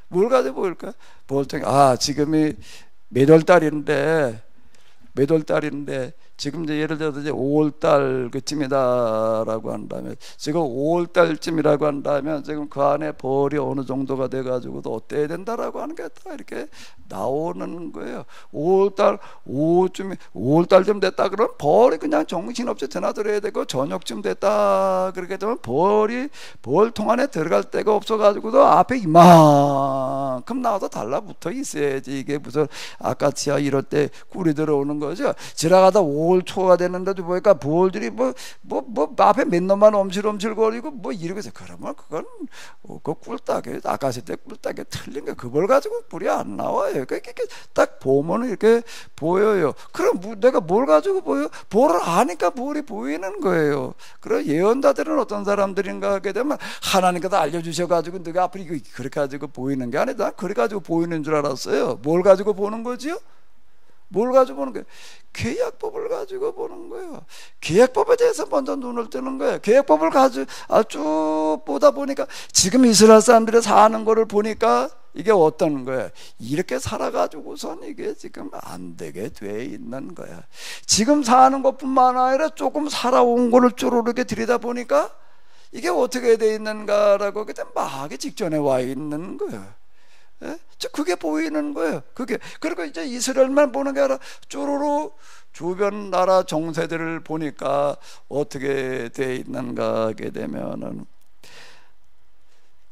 뭘 가지고 보일까요? 벌통이 지금이 몇 월 달인데 지금 이제 예를 들어서 이제 5월달 그쯤이다라고 한다면, 지금 5월달쯤이라고 한다면 지금 그 안에 벌이 어느 정도가 돼가지고도 어때야 된다라고 하는 게 다 이렇게 나오는 거예요. 5월달쯤 됐다 그러면 벌이 그냥 정신없이 드나들어야 되고, 저녁쯤 됐다 그렇게 되면 벌통 안에 들어갈 데가 없어가지고도 앞에 이만큼 나와서 달라붙어 있어야지. 이게 무슨 아카시아 이럴 때 꿀이 들어오는 거죠. 지나가다 5월 초가 됐는데도 보니까 벌들이 뭐 앞에 몇 놈만 엄실엄실 거리고 뭐 이러고 있어요. 그러면 그건 그 꿀따개, 아카시아 때 꿀따개 틀린 게, 그걸 가지고 꿀이 안 나와요. 이렇게 딱 보면 이렇게 보여요. 그럼 내가 뭘 가지고 보여? 벌을 아니까 벌이 보이는 거예요. 그런 예언자들은 어떤 사람들인가 하게 되면 하나님께서 알려주셔가지고 내가 앞으로 이거 그렇게 가지고 보이는 게 아니다. 그래 가지고 보이는 줄 알았어요. 뭘 가지고 보는 거지요? 뭘 가지고 보는 거예요? 계약법을 가지고 보는 거예요. 계약법에 대해서 먼저 눈을 뜨는 거예요. 계약법을 가지고 쭉 보다 보니까 지금 이스라엘 사람들이 사는 거를 보니까 이게 어떤 거예요? 이렇게 살아가지고선 이게 지금 안 되게 돼 있는 거야. 지금 사는 것뿐만 아니라 조금 살아온 거를 쪼르르게 들이다 보니까 이게 어떻게 돼 있는가라고 그때 막이 직전에 와 있는 거예요. 예? 그게 보이는 거예요. 그게. 그리고 이제 이스라엘만 보는 게 아니라 쪼르르 주변 나라 정세들을 보니까 어떻게 돼 있는가 하게 되면은,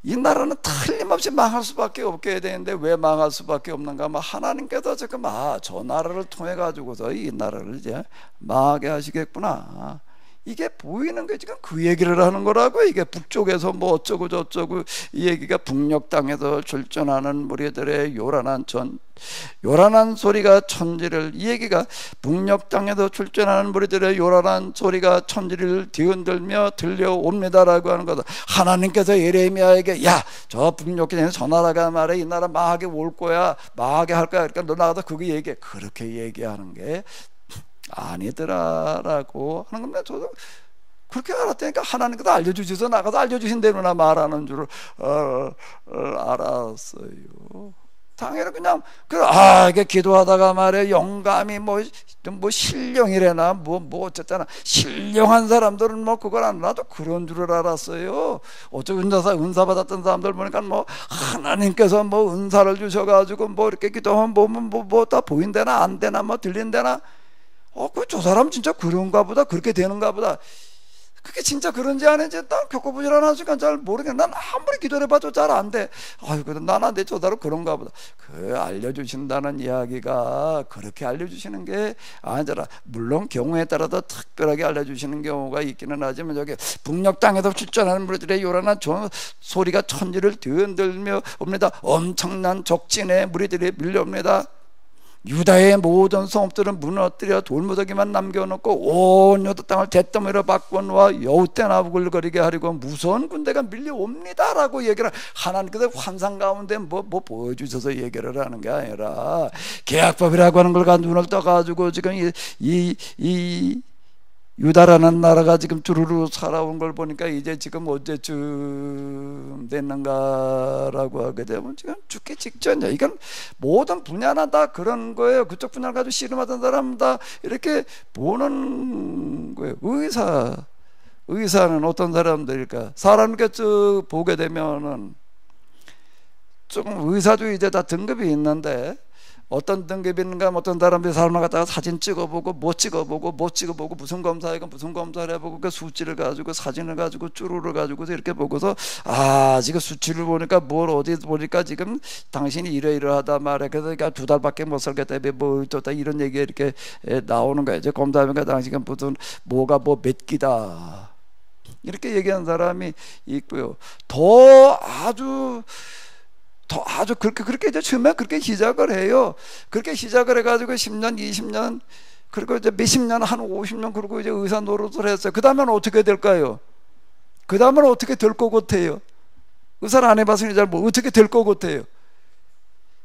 이 나라는 틀림없이 망할 수밖에 없게 되는데 왜 망할 수밖에 없는가 하면, 하나님께서 지금 저 나라를 통해 가지고서 이 나라를 이제 망하게 하시겠구나, 이게 보이는 게 지금 그 얘기를 하는 거라고. 이게 북쪽에서 뭐 어쩌고 저쩌고, 이 얘기가 북녘 땅에서 출전하는 무리들의 요란한 소리가 천지를, 이 얘기가 북녘 땅에서 출전하는 무리들의 요란한 소리가 천지를 뒤흔들며 들려옵니다라고 하는 거다. 하나님께서 예레미야에게 야, 저 북녘에 저 나라가 말해 이 나라 망하게 올 거야, 망하게 할 거야, 그러니까 너 나가서 그거 얘기해, 그렇게 얘기하는 게 아니더라라고 하는 겁니다. 저도 그렇게 알았다니까. 하나님께서 알려주셔서 나가서 알려주신 대로나 말하는 줄을 알았어요. 당연히 그냥 이게 기도하다가 말해 영감이 뭐 신령이래나 뭐 어쨌잖아, 신령한 사람들은 뭐 그걸 안 나도 그런 줄을 알았어요. 어쩌고 은사 받았던 사람들 보니까 뭐 하나님께서 뭐 은사를 주셔가지고 뭐 이렇게 기도하면 뭐 다 보인대나 안 되나 뭐 들린대나, 저 사람 진짜 그런가 보다, 그렇게 되는가 보다. 그게 진짜 그런지 아닌지 딱 겪어보질 않았으니까 잘 모르겠네. 난 아무리 기도를 해봐도 잘 안 돼. 그래도 나한테 저 사람 그런가 보다. 알려주신다는 이야기가 그렇게 알려주시는 게 아니라, 물론 경우에 따라서 특별하게 알려주시는 경우가 있기는 하지만, 저기 북녘 땅에서 출전하는 무리들의 요란한 소리가 천지를 뒤흔들며 옵니다. 엄청난 적진의 무리들이 밀려옵니다. 유다의 모든 성읍들은 무너뜨려 돌무더기만 남겨놓고 온 유다 땅을 잿더미로 바꿔놓아 여우떼 나부글거리게 하려고 무서운 군대가 밀려옵니다라고 얘기를, 하나님께서 환상 가운데 뭐 보여주셔서 얘기를 하는 게 아니라, 계약법이라고 하는 걸 가지고 눈을 떠가지고 지금 이 유다라는 나라가 지금 주르르 살아온 걸 보니까 이제 지금 언제쯤 됐는가라고 하게 되면 지금 죽기 직전이야. 이건 모든 분야나 다 그런 거예요. 그쪽 분야를 가지고 씨름하던 사람 다 이렇게 보는 거예요. 의사는 어떤 사람들일까? 사람께 쭉 보게 되면은 조금 의사도 이제 다 등급이 있는데, 어떤 등급이 있는가 하면 어떤 사람들이 사람을 갖다가 사진 찍어보고 못 찍어보고 무슨 검사이건 무슨 검사를 해보고 그 수치를 가지고 사진을 가지고 쭈루를 가지고서 이렇게 보고서 지금 수치를 보니까 어디 보니까 지금 당신이 이러이러하다 말해. 그러니까 2달밖에 못 살겠다 뭐 어쩌다 이런 얘기가 이렇게 나오는 거예요. 이제 검사하니까 당신이 무슨 뭐가 몇 기다 이렇게 얘기하는 사람이 있고요. 아주 그렇게 이제 처음에 그렇게 시작을 해요. 그렇게 시작을 해가지고 10년, 20년, 그리고 이제 몇십 년, 한 50년, 그리고 이제 의사 노릇을 했어요. 그 다음엔 어떻게 될까요? 그 다음은 어떻게 될 것 같아요? 의사를 안 해봤으니 잘 어떻게 될 것 같아요?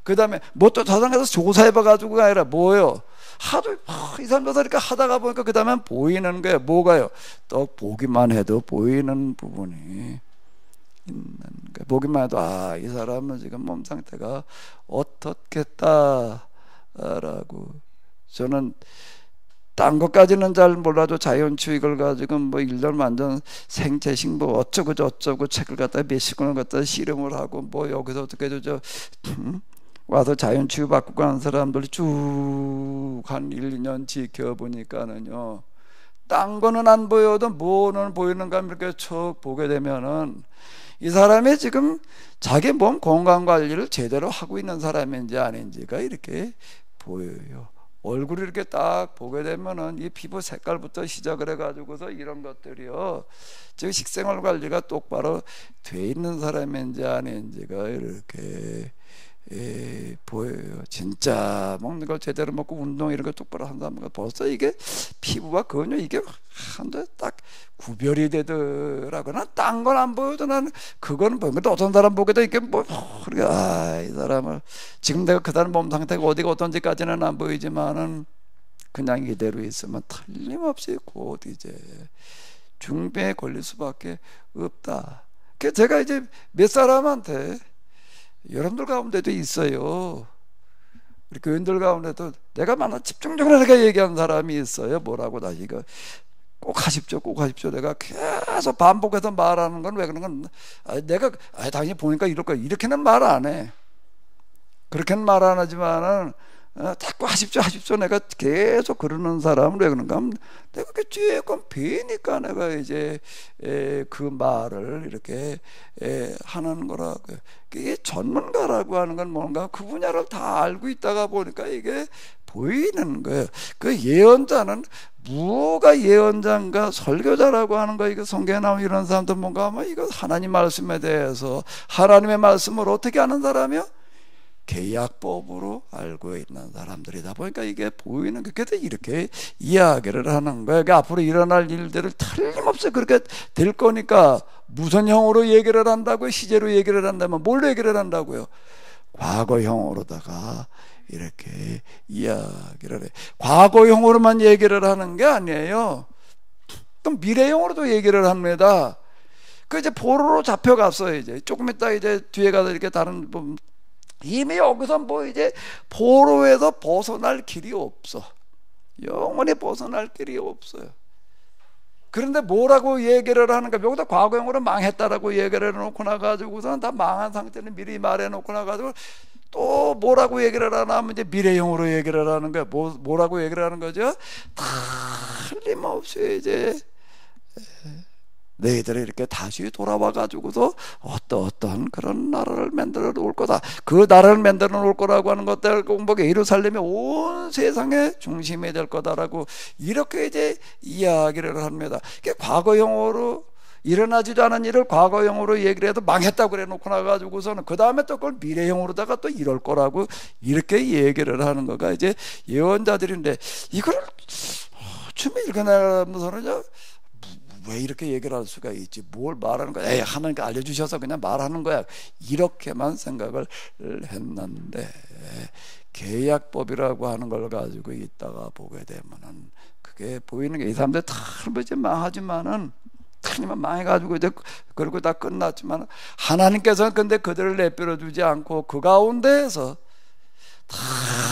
그 다음에 뭐 또 자상해서 조사해봐가지고가 아니라 뭐예요? 하도 이 사람 이렇게 하다가 보니까 그 다음엔 보이는 거예요. 뭐가요? 또 보기만 해도 보이는 부분이 있는 거예요. 보기만 해도 이 사람은 지금 몸 상태가 어떻겠다라고. 저는 딴 것까지는 잘 몰라도 자연추익을 가지고 뭐 일년 완전 생채식 뭐 어쩌고 저쩌고 책을 갖다 몇십 권을 갖다 실험을 하고 뭐 여기서 어떻게 와서 자연치유 받고 가는 사람들이 쭉 한 1, 2년 지켜보니까는요, 딴 거는 안 보여도 뭐는 보이는가 이렇게 쭉 보게 되면은 이 사람이 지금 자기 몸 건강 관리를 제대로 하고 있는 사람인지 아닌지가 이렇게 보여요. 얼굴을 이렇게 딱 보게 되면은 이 피부 색깔부터 시작을 해가지고서 이런 것들이요, 즉 식생활 관리가 똑바로 돼 있는 사람인지 아닌지가 이렇게 보여요. 진짜 먹는 걸 제대로 먹고 운동 이런 거 똑바로 한 사람은 벌써 이게 피부와 근육 이게 한데 딱 구별이 되더라고요. 난 딴 건 안 보여도 난 그거는 보여. 근데 어떤 사람 보게도 이게 뭐 이 사람을 지금 내가 그 사람 몸 상태가 어디가 어떤지까지는 안 보이지만은 그냥 이대로 있으면 틀림없이 곧 이제 중병에 걸릴 수밖에 없다. 그 제가 이제 몇 사람한테, 여러분들 가운데도 있어요, 우리 교인들 가운데도 내가 만나 집중적으로 내가 얘기한 사람이 있어요. 뭐라고 다시 이거 꼭 하십시오, 꼭 하십시오. 내가 계속 반복해서 말하는 건 왜 그런 건 내가 당연히 보니까 이럴 거야 이렇게는 말 안 해. 그렇게는 말 안 하지만은 자꾸 하십시오 하십시오 내가 계속 그러는 사람은 왜 그런가 하면 내가 그게 조금 배니까 내가 이제 그 말을 이렇게 하는 거라고요. 이게 전문가라고 하는 건 뭔가 그 분야를 다 알고 있다가 보니까 이게 보이는 거예요. 그 예언자는 무가 예언자인가 설교자라고 하는 거, 이거 성경에 나오는 이런 사람들 뭔가 하면 이거 하나님 말씀에 대해서 하나님의 말씀을 어떻게 아는 사람이요? 계약법으로 알고 있는 사람들이다 보니까 이게 보이는 게, 그래서 이렇게 이야기를 하는 거예요. 그러니까 앞으로 일어날 일들을 틀림없이 그렇게 될 거니까 무슨 형으로 얘기를 한다고요? 시제로 얘기를 한다면 뭘로 얘기를 한다고요? 과거형으로다가 이렇게 이야기를 해. 과거형으로만 얘기를 하는 게 아니에요. 또 미래형으로도 얘기를 합니다. 그 이제 포로로 잡혀갔어요. 이제 조금 있다 이제 뒤에 가서 이렇게 다른 이미 여기서 뭐 이제 포로에서 벗어날 길이 없어. 영원히 벗어날 길이 없어요. 그런데 뭐라고 얘기를 하는가? 여기다 과거형으로 망했다라고 얘기를 해놓고 나가지고서는 다 망한 상태는 미리 말해놓고 나가지고 또 뭐라고 얘기를 하나 하면 이제 미래형으로 얘기를 하는 거야. 뭐라고 얘기를 하는 거죠? 틀림없이 이제 너희들이 이렇게 다시 돌아와 가지고서 어떠한 그런 나라를 만들어 놓을 거다. 그 나라를 만들어 놓을 거라고 하는 것들 공복에 예루살렘이 온 세상의 중심이 될 거다라고 이렇게 이제 이야기를 합니다. 과거형으로 일어나지도 않은 일을 과거형으로 얘기를 해도 망했다고 그래 놓고 나가지고서는 그 다음에 또 그걸 미래형으로다가 또 이럴 거라고 이렇게 얘기를 하는 거가 이제 예언자들인데, 이걸 좀 읽어내면서는 왜 이렇게 얘기를 할 수가 있지? 뭘 말하는 거야? 하나님께 알려주셔서 그냥 말하는 거야. 이렇게만 생각을 했는데, 계약법이라고 하는 걸 가지고 있다가 보게 되면은 그게 보이는 게, 이 사람들 다 이제 망하지만은 틀리면 망해가지고 이제 그리고 다 끝났지만 하나님께서는 근데 그들을 내버려 두지 않고 그 가운데에서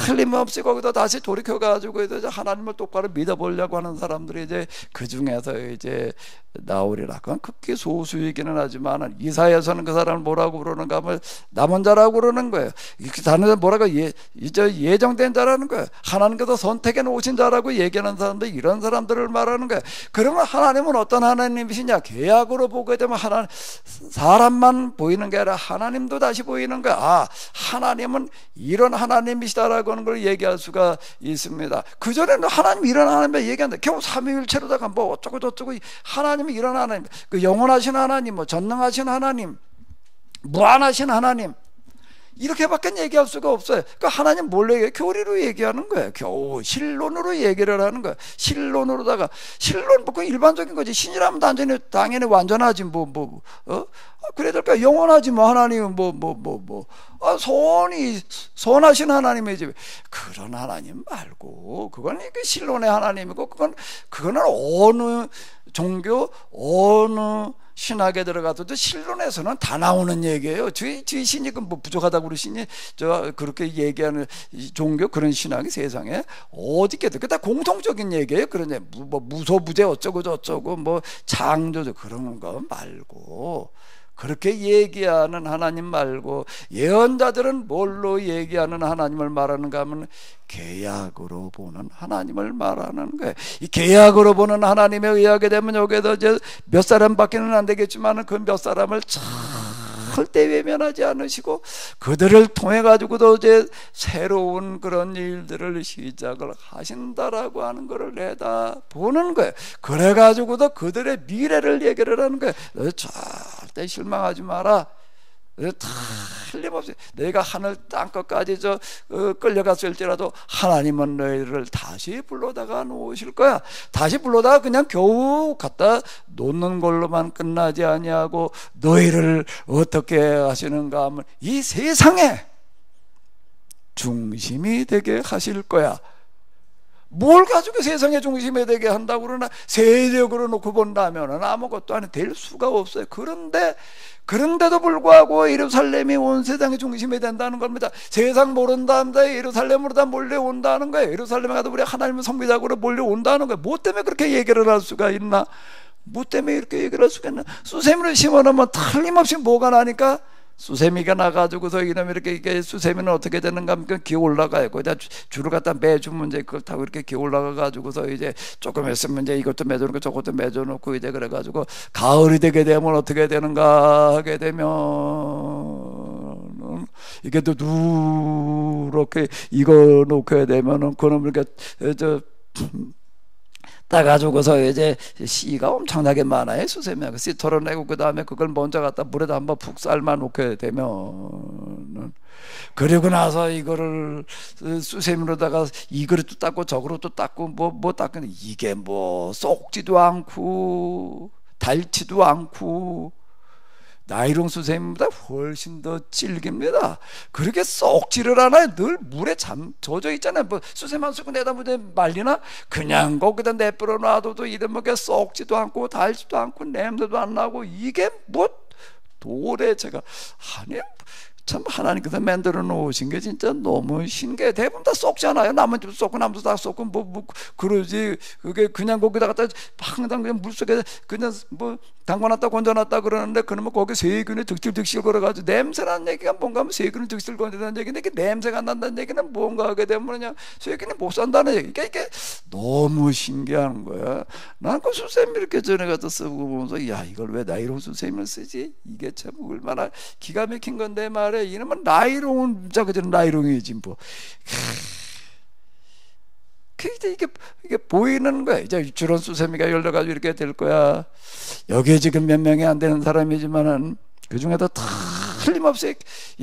틀림없이 거기다 다시 돌이켜가지고 이제 하나님을 똑바로 믿어보려고 하는 사람들이 이제 그 중에서 이제 나오리라. 그건 극히 소수이기는 하지만 이사야서는 그 사람을 뭐라고 부르는가 하면 남은 자라고 그러는 거예요. 다른 데 뭐라고 예정된 자라는 거예요. 하나님께서 선택해 놓으신 자라고 얘기하는 사람들, 이런 사람들을 말하는 거예요. 그러면 하나님은 어떤 하나님이시냐? 계약으로 보게 되면 사람만 보이는 게 아니라 하나님도 다시 보이는 거야. 하나님은 이런 하나님이시다라고 하는 걸 얘기할 수가 있습니다. 그전에는 하나님 이런 하나님을 얘기하는데 겨우 삼위일체로다가 뭐 어쩌고 저쩌고 하나님이 이런 하나님, 그 영원하신 하나님, 뭐 전능하신 하나님, 무한하신 하나님, 이렇게밖에 얘기할 수가 없어요. 그러니까 하나님 뭘 얘기해? 교리로 얘기하는 거예요. 겨우 신론으로 얘기를 하는 거예요. 신론으로다가, 신론 뭐 일반적인 거지. 신이라면 당연히 완전하지 그래야 될까? 영원하지 뭐. 하나님은 선하신 하나님이지. 그런 하나님 말고, 그건 신론의 하나님이고, 그거는 어느 종교, 어느 신학에 들어가도 신론에서는 다 나오는 얘기예요. 저희 신이 뭐 부족하다고 그러시니 저 그렇게 얘기하는 종교 그런 신학이 세상에 어디 있겠어요? 그다 공통적인 얘기예요. 그러냐 뭐 무소부재 어쩌고 저쩌고 뭐 창조적 그런 거 말고 그렇게 얘기하는 하나님 말고 예언자들은 뭘로 얘기하는 하나님을 말하는가 하면 계약으로 보는 하나님을 말하는 거예요. 이 계약으로 보는 하나님에 의하게 되면 여기에서 이제 몇 사람밖에는 안 되겠지만 그 몇 사람을 절대 외면하지 않으시고 그들을 통해 가지고도 이제 새로운 그런 일들을 시작을 하신다라고 하는 것을 내다 보는 거예요. 그래 가지고도 그들의 미래를 얘기를 하는 거예요. 너 절대 실망하지 마라. 틀림없이 내가 하늘 땅끝까지 끌려갔을지라도 하나님은 너희를 다시 불러다가 놓으실 거야. 다시 불러다가 그냥 겨우 갖다 놓는 걸로만 끝나지 아니하고 너희를 어떻게 하시는가 하면 이 세상의 중심이 되게 하실 거야. 뭘 가지고 세상의 중심이 되게 한다고 그러나 세력으로 놓고 본다면 아무것도 안 될 수가 없어요. 그런데도 불구하고 예루살렘이 온 세상의 중심이 된다는 겁니다. 세상 모른다 합니다. 예루살렘으로 다 몰려온다는 거예요. 예루살렘에 가도 우리 하나님을 섬기자고 몰려온다는 거예요. 뭐 때문에 그렇게 얘기를 할 수가 있나? 뭐 때문에 이렇게 얘기를 할 수가 있나? 수세미를 심어놓으면 틀림없이 뭐가 나니까 수세미가 나가지고서 이놈이 이렇게 수세미는 어떻게 되는가 하면 기어 올라가요. 거기다 줄을 갖다 매주면 이제 그걸 타고 이렇게 기어 올라가가지고서 이제 조금 있으면 이제 이것도 매줘놓고 저것도 매줘놓고 이제 그래가지고 가을이 되게 되면 어떻게 되는가 하게 되면 이게 또 누렇게 익어 놓게 되면은 그놈을 이렇게 따가지고서 이제 씨가 엄청나게 많아요. 수세미하고 씨 털어내고 그 다음에 그걸 먼저 갖다 물에다 한번 푹 삶아 놓게 되면 그리고 나서 이거를 수세미로다가 이 그릇도 닦고 저 그릇도 닦고 뭐 닦는 이게 뭐 썩지도 않고 닳지도 않고 나이롱 수세미보다 훨씬 더 질깁니다. 그렇게 썩지를 않아요. 늘 물에 젖어 있잖아요. 뭐 수세미 한 수건 내다 보면 말리나? 그냥 거기다 내버려 놔둬도 이러면 썩지도 않고 달지도 않고 냄새도 안 나고 이게 뭐 도대체가 아니 참 하나님께서 만들어 놓으신 게 진짜 너무 신기해. 대부분 다 썩잖아요. 남은 집도 썩고 남도 다 썩고 뭐 그러지. 그게 그냥 거기다 갖다 항상 그냥 물속에 그냥 뭐 담궈놨다 건져놨다 그러는데 그러면 거기 세균이 득실득실 걸어가지고 냄새나는 얘기가 뭔가 하면 세균이 득실 건져다는 얘기인데 이게 냄새가 안 난다는 얘기는 뭔가 하게 되면 그냥 세균이 못 산다는 얘기. 그러니까 이게 너무 신기한 거야. 난 그 수세미 이렇게 전에 갖다 쓰고 보면서 야 이걸 왜 나이롱 수세미를 쓰지? 이게 참 얼마나 기가 막힌 건데 말이야. 이놈은 나이롱은 그저 나이롱이지 뭐. 이게 보이는 거야. 이제 주런 수세미가 열려가지고 이렇게 될 거야. 여기에 지금 몇 명이 안 되는 사람이지만은 그 중에도 다 틀림없이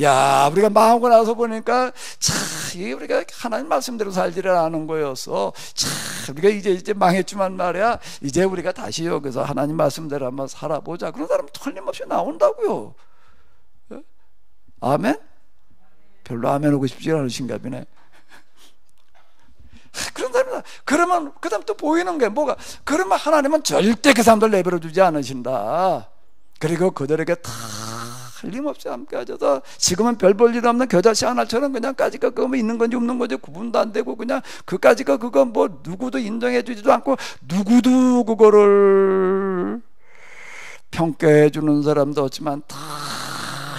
야 우리가 망하고 나서 보니까 참 이게 우리가 하나님 말씀대로 살지를 않은 거였어. 참 우리가 이제 망했지만 말이야. 이제 우리가 다시 여기서 하나님 말씀대로 한번 살아보자. 그런 사람 틀림없이 나온다고요. 아멘? 별로 아멘 하고 싶지 않으신가 보네. 그런 사람이다. 그러면 그 다음 또 보이는 게 뭐가? 그러면 하나님은 절대 그 사람들 내버려 두지 않으신다. 그리고 그들에게 다 틀림없이 함께 하셔서 지금은 별 볼 일 없는 겨자씨 하나처럼 그냥 까지가 그거 뭐 있는 건지 없는 건지 구분도 안 되고 그냥 그까지가 그거 뭐 누구도 인정해 주지도 않고 누구도 그거를 평가해 주는 사람도 없지만 다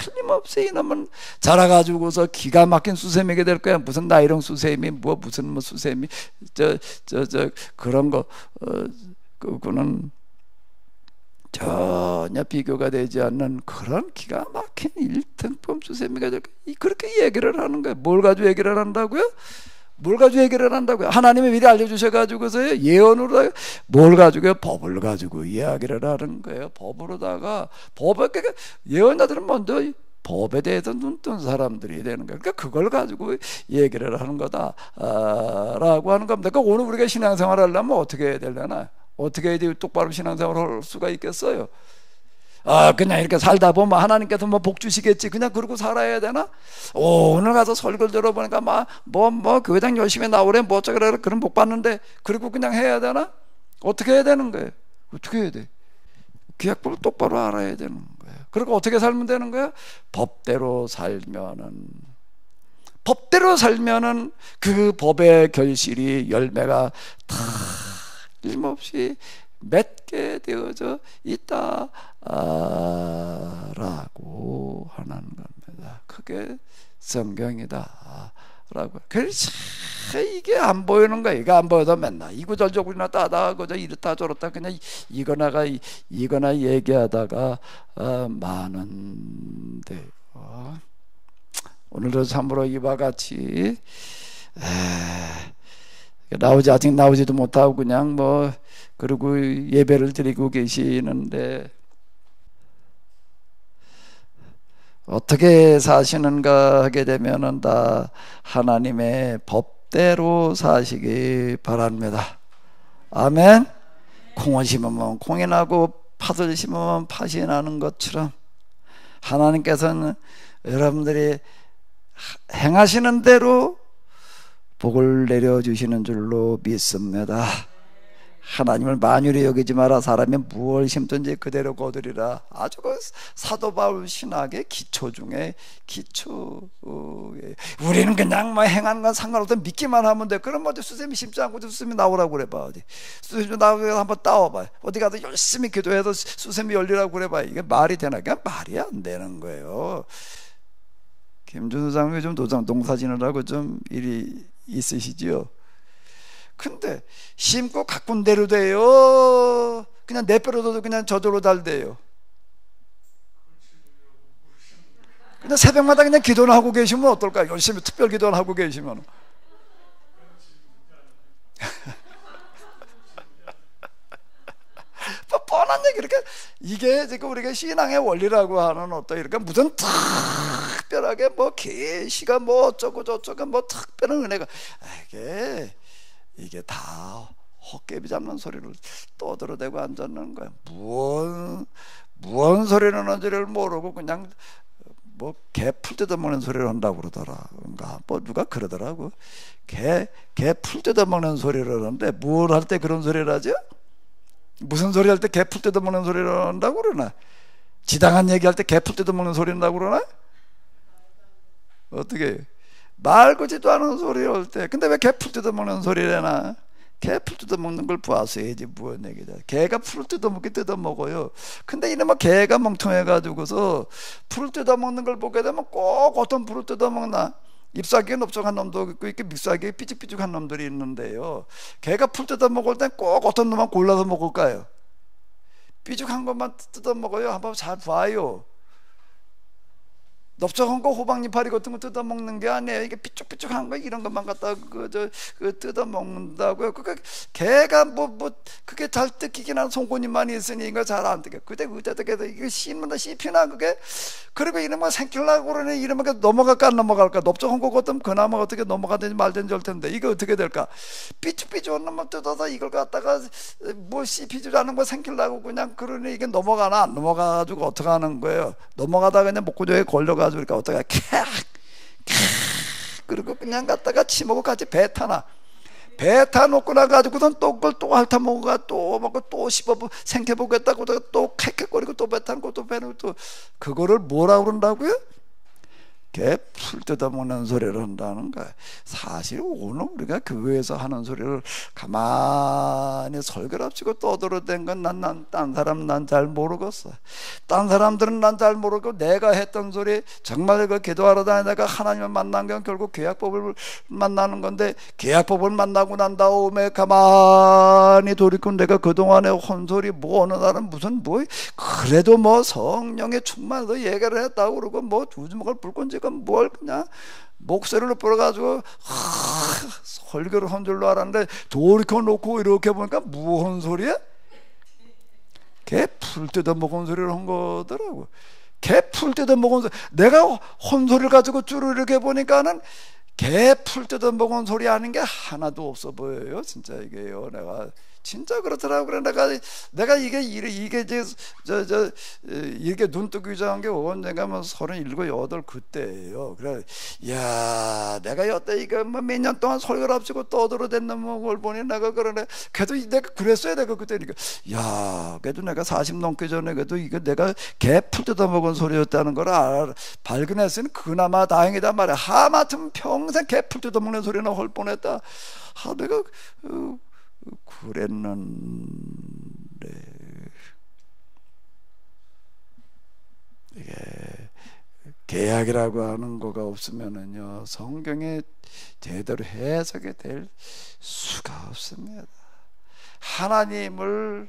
틀림없이 이놈은 자라가지고서 기가 막힌 수세미게 될 거야. 무슨 나이롱 수세미 뭐 무슨 뭐 수세미 저 그런 거 그거는 전혀 비교가 되지 않는 그런 기가 막힌 일등품 수세미가 될 거야. 그렇게 얘기를 하는 거야. 뭘 가지고 얘기를 한다고요? 뭘 가지고 얘기를 한다고요? 하나님이 미리 알려주셔가지고서요 예언으로 뭘 가지고요? 법을 가지고 이야기를 하는 거예요. 법으로다가 그러니까 예언자들은 먼저 법에 대해서 눈 뜬 사람들이 되는 거예요. 그러니까 그걸 가지고 얘기를 하는 거다라고 하는 겁니다. 그러니까 오늘 우리가 신앙생활을 하려면 어떻게 해야 되려나? 어떻게 해야 똑바로 신앙생활을 할 수가 있겠어요? 그냥 이렇게 살다 보면 하나님께서 뭐 복 주시겠지. 그냥 그러고 살아야 되나? 오늘 가서 설교를 들어보니까 뭐 교회당 열심히 나오래 뭐 어쩌고래 그런 복 받는데 그리고 그냥 해야 되나? 어떻게 해야 되는 거예요? 어떻게 해야 돼? 구약법을 똑바로 알아야 되는 거예요. 그리고 어떻게 살면 되는 거예요? 법대로 살면은 그 법의 결실이 열매가 다 틀림없이 맺게 되어져 있다라고 하는 겁니다. 그게 성경이다 라고. 그래서 이게 안 보이는 거야. 이게 안 보여서 맨날 이구절저구나 따다가 그저 이렇다 저렇다 그냥 이거나 얘기하다가 많은데 오늘도 참으로 이와 같이 아직 나오지도 못하고 그냥 그리고 예배를 드리고 계시는데 어떻게 사시는가 하게 되면은 다 하나님의 법대로 사시기 바랍니다. 아멘. 콩을 심으면 콩이 나고 팥을 심으면 팥이 나는 것처럼 하나님께서는 여러분들이 행하시는 대로 복을 내려주시는 줄로 믿습니다. 하나님을 만유리 여기지 마라. 사람이 무엇을 심든지 그대로 거두리라. 아주 그 사도 바울 신학의 기초 중에 기초. 우리는 그냥 행하는 건 상관없어 믿기만 하면 돼. 그럼 어디 수세미 심지 않고 수세미 나오라고 그래봐. 어디 수세미 나오게 한번 따와봐. 어디 가서 열심히 기도해서 수세미 열리라고 그래봐. 이게 말이 되나? 그냥 말이 안 되는 거예요. 김준수 장로님 요즘 농사 지느라고 좀 일이 있으시지요? 근데 심고 가꾼 대로 돼요? 그냥 내버려둬도 그냥 저절로 잘 돼요? 그냥 새벽마다 그냥 기도를 하고 계시면 어떨까요? 열심히 특별 기도를 하고 계시면 뻔한 얘기. 이렇게 이게 지금 우리가 신앙의 원리라고 하는 어떤 이렇게 무슨 특별하게 계시가 어쩌고 저쩌고 특별한 은혜가 이게 다 헛개비 잡는 소리를 떠들어대고 앉았는 거야. 무언 소리를 하는지를 모르고 그냥 개 풀 뜯어먹는 소리를 한다고 그러더라. 누가 그러더라고. 개 풀 뜯어먹는 소리를 하는데 뭘 할 때 그런 소리를 하죠? 무슨 소리 할 때 개 풀 뜯어먹는 소리를 한다고 그러나? 지당한 얘기할 때 개 풀 뜯어먹는 소리 한다고 그러나? 어떻게 말 거지도 않은 소리를 할 때 근데 왜 개 풀 뜯어먹는 소리를 해나? 개 풀 뜯어먹는 걸 보았어야지. 무슨 얘기다. 개가 풀을 뜯어먹어요. 근데 이놈의 개가 멍청해가지고서 풀을 뜯어먹는 걸 보게 되면 꼭 어떤 풀을 뜯어먹나? 잎사귀에 넓적한 놈도 있고 이렇게 밑사귀에 삐죽삐죽한 놈들이 있는데요. 개가 풀 뜯어먹을 땐 꼭 어떤 놈만 골라서 먹을까요? 삐죽한 것만 뜯어먹어요? 한번 잘 봐요. 넓적한 거 호박잎파리 같은 거 뜯어먹는 게 아니에요. 이게 삐쭉삐쭉한 거 이런 것만 갖다 뜯어먹는다고요. 개가 그게 잘 뜯기긴 한 송곳니만 있으니 이거 잘 안 뜯겨. 그때 의자득해서 이거 씹히나 그게. 그리고 이러면 생길라고 그러니 이러면 넘어갈까 안 넘어갈까? 넓적한 거 같으면 그나마 어떻게 넘어가든지 말든지 할 텐데 이거 어떻게 될까? 삐쭉삐쭉한 놈만 뜯어서 이걸 갖다가 씹히지도 않은 거 생길라고 그냥 그러니 이게 넘어가나 안 넘어가가지고 어떻게 하는 거예요? 넘어가다가 그냥 목구멍에 걸려가지고 그러니까 어떻게 그리고 그냥 갖다가 치먹고 같이 배 타나. 배 타놓고 나가지고선 또 그걸 또 핥아먹어가 또 먹고 또 씹어 생겨보겠다고 또 캑캑거리고 또 배 타고 또 배는 또 그거를 뭐라 그런다고요? 개 풀 뜯어먹는 소리를 한다는 거야. 사실 오늘 우리가 교회에서 하는 소리를 가만히 설교랍치고 떠들어댄 건 딴 사람 난 잘 모르겠어. 딴 사람들은 난 잘 모르고 내가 했던 소리 정말 그 기도하러 다니다가 하나님을 만난 건 결국 계약법을 만나는 건데 계약법을 만나고 난 다음에 가만히 돌이켜 내가 그동안에 혼소리 어느 날은 무슨 그래도 성령의 충만해서 얘기를 했다고 그러고 두 주먹을 불끈 뭘 그냥 목소리를 불어가지고 설교를 한 줄로 알았는데 돌이켜 놓고 이렇게 보니까 무슨 소리야? 개 풀 뜯어 먹은 소리를 한 거더라고. 개 풀 뜯어 먹은 소리. 내가 혼소리를 가지고 쭉 이렇게 보니까는 개 풀 뜯어 먹은 소리 하는 게 하나도 없어 보여요. 진짜 이게요. 내가 진짜 그렇더라고. 그래 내가 이게 이제 이게 눈뜨기 전한 게 언젠가 뭐 37, 8 그때예요. 그래, 야, 내가 여태 이거 뭐 몇 년 동안 설교랍시고 떠들어댔는 걸 보니 내가 그러네. 그래도 내가 그랬어야 내가 그때니까. 야, 그래도 내가 40 넘기 전에 그래도 이거 내가 개풀 뜯어먹은 소리였다는 걸 발견했으니 그나마 다행이다 말이야. 하마터면 평생 개풀 뜯어먹는 소리나 할 뻔했다. 내가 그랬는데 이게 계약이라고 하는 거가 없으면은요 성경에 제대로 해석이 될 수가 없습니다. 하나님을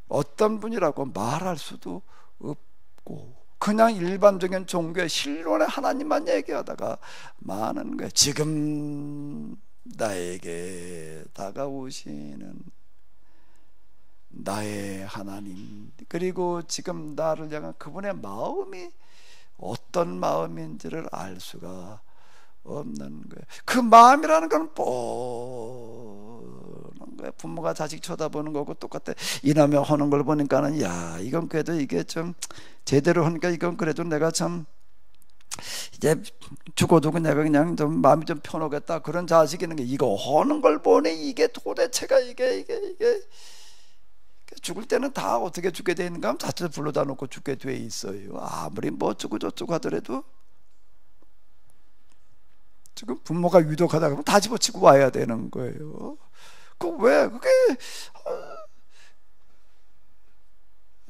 어떤 분이라고 말할 수도 없고 그냥 일반적인 종교의 신론의 하나님만 얘기하다가 많은 거예요. 지금 나에게 다가오시는 나의 하나님, 그리고 지금 나를 향한 그분의 마음이 어떤 마음인지를 알 수가 없는 거예요. 그 마음이라는 건 뻔한 거예요. 부모가 자식 쳐다보는 거고 똑같아. 이놈이 하는 걸 보니까는 야, 이건 그래도 이게 좀 제대로 하니까 이건 그래도 내가 참 이제 죽어도 내가 그냥 좀 마음이 좀 편하겠다. 그런 자식이 있는 게 이거 하는 걸 보니 이게 도대체가 이게 죽을 때는 다 어떻게 죽게 돼 있는가 하면 자체 불러다 놓고 죽게 돼 있어요. 아무리 뭐 어쩌고 저쩌고 하더라도 지금 부모가 유독하다 그러면 다 집어치고 와야 되는 거예요. 왜 그게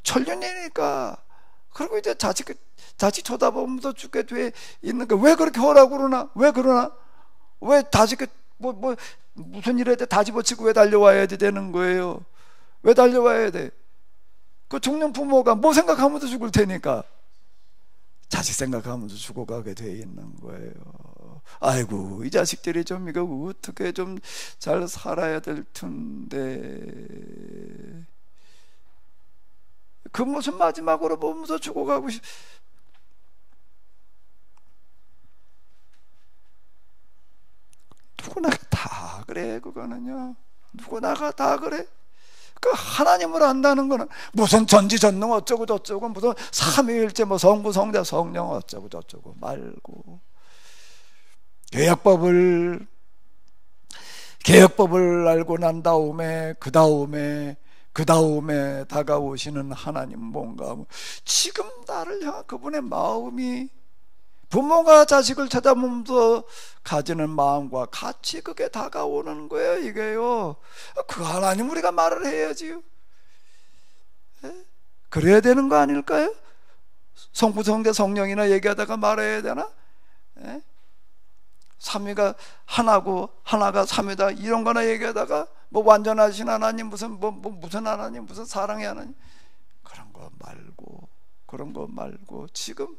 천년이니까. 그리고 이제 자식 쳐다보면서 죽게 돼 있는 거. 왜 그렇게 하라고 그러나? 왜 그러나? 왜 자식 뭐 무슨 일 할 때 다 집어치고 왜 달려와야 되는 거예요? 왜 달려와야 돼? 그 중년 부모가 뭐 생각하면서 죽을 테니까 자식 생각하면서 죽어가게 돼 있는 거예요. 아이고, 이 자식들이 좀 이거 어떻게 좀 잘 살아야 될 텐데 그 무슨 마지막으로 보면서 죽어가고 누구나가 다 그래. 그거는요 누구나가 다 그래. 그 하나님을 안다는 거는 무슨 전지전능 어쩌고 저쩌고 무슨 삼위일체 뭐 성부 성자 성령 어쩌고 저쩌고 말고 개혁법을 알고 난 다음에 그 다음에 다가오시는 하나님 뭔가 지금 나를 향한 그분의 마음이 부모가 자식을 찾아보면서 가지는 마음과 같이 그게 다가오는 거예요. 이게요. 그 하나님 우리가 말을 해야지요. 그래야 되는 거 아닐까요? 성부 성자 성령이나 얘기하다가 말해야 되나? 삼위가 하나고 하나가 삼위다 이런 거나 얘기하다가 뭐 완전하신 하나님 무슨 무슨 하나님 무슨 사랑의 하나님 그런 거 말고 지금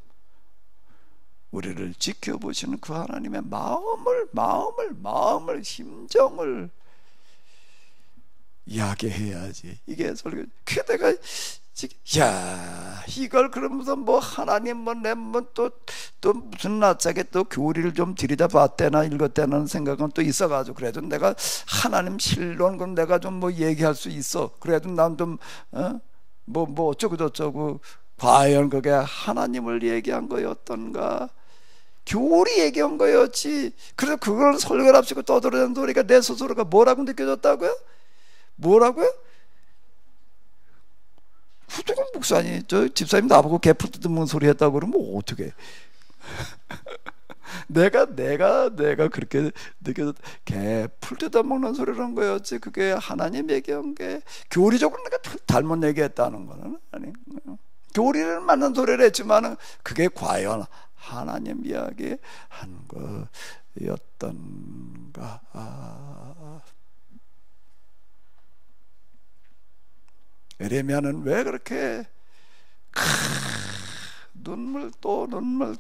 우리를 지켜보시는 그 하나님의 마음을 심정을 이야기해야지. 이게 설교. 그 내가 야, 이걸 그러면서 뭐 하나님 또 무슨 낯짝에 또 교리를 좀 들여다봤대나 읽었대는 생각은 또 있어가지고 그래도 내가 하나님 신론 건 내가 좀 뭐 얘기할 수 있어. 그래도 난 좀 뭐 어쩌고 저쩌고 과연 그게 하나님을 얘기한 거였던가 교리 얘기한 거였지. 그래서 그걸 설교랍시고 떠들어대는 소리가 내 스스로가 뭐라고 느껴졌다고요? 뭐라고요? 후두근 목사님 저 집사님 나보고 개풀 뜯는 소리 했다고 그러면 뭐 어떻게 내가 그렇게 느껴졌. 개풀 뜯어먹는 소리라는 거였지 그게 하나님 얘기한 게 교리적으로 내가 잘못 얘기했다는 거는 아니. 교리를 맞는 소리를 했지만은 그게 과연 하나님 이야기 한 거였던가. 에레미야는 왜 그렇게 눈물 또 눈물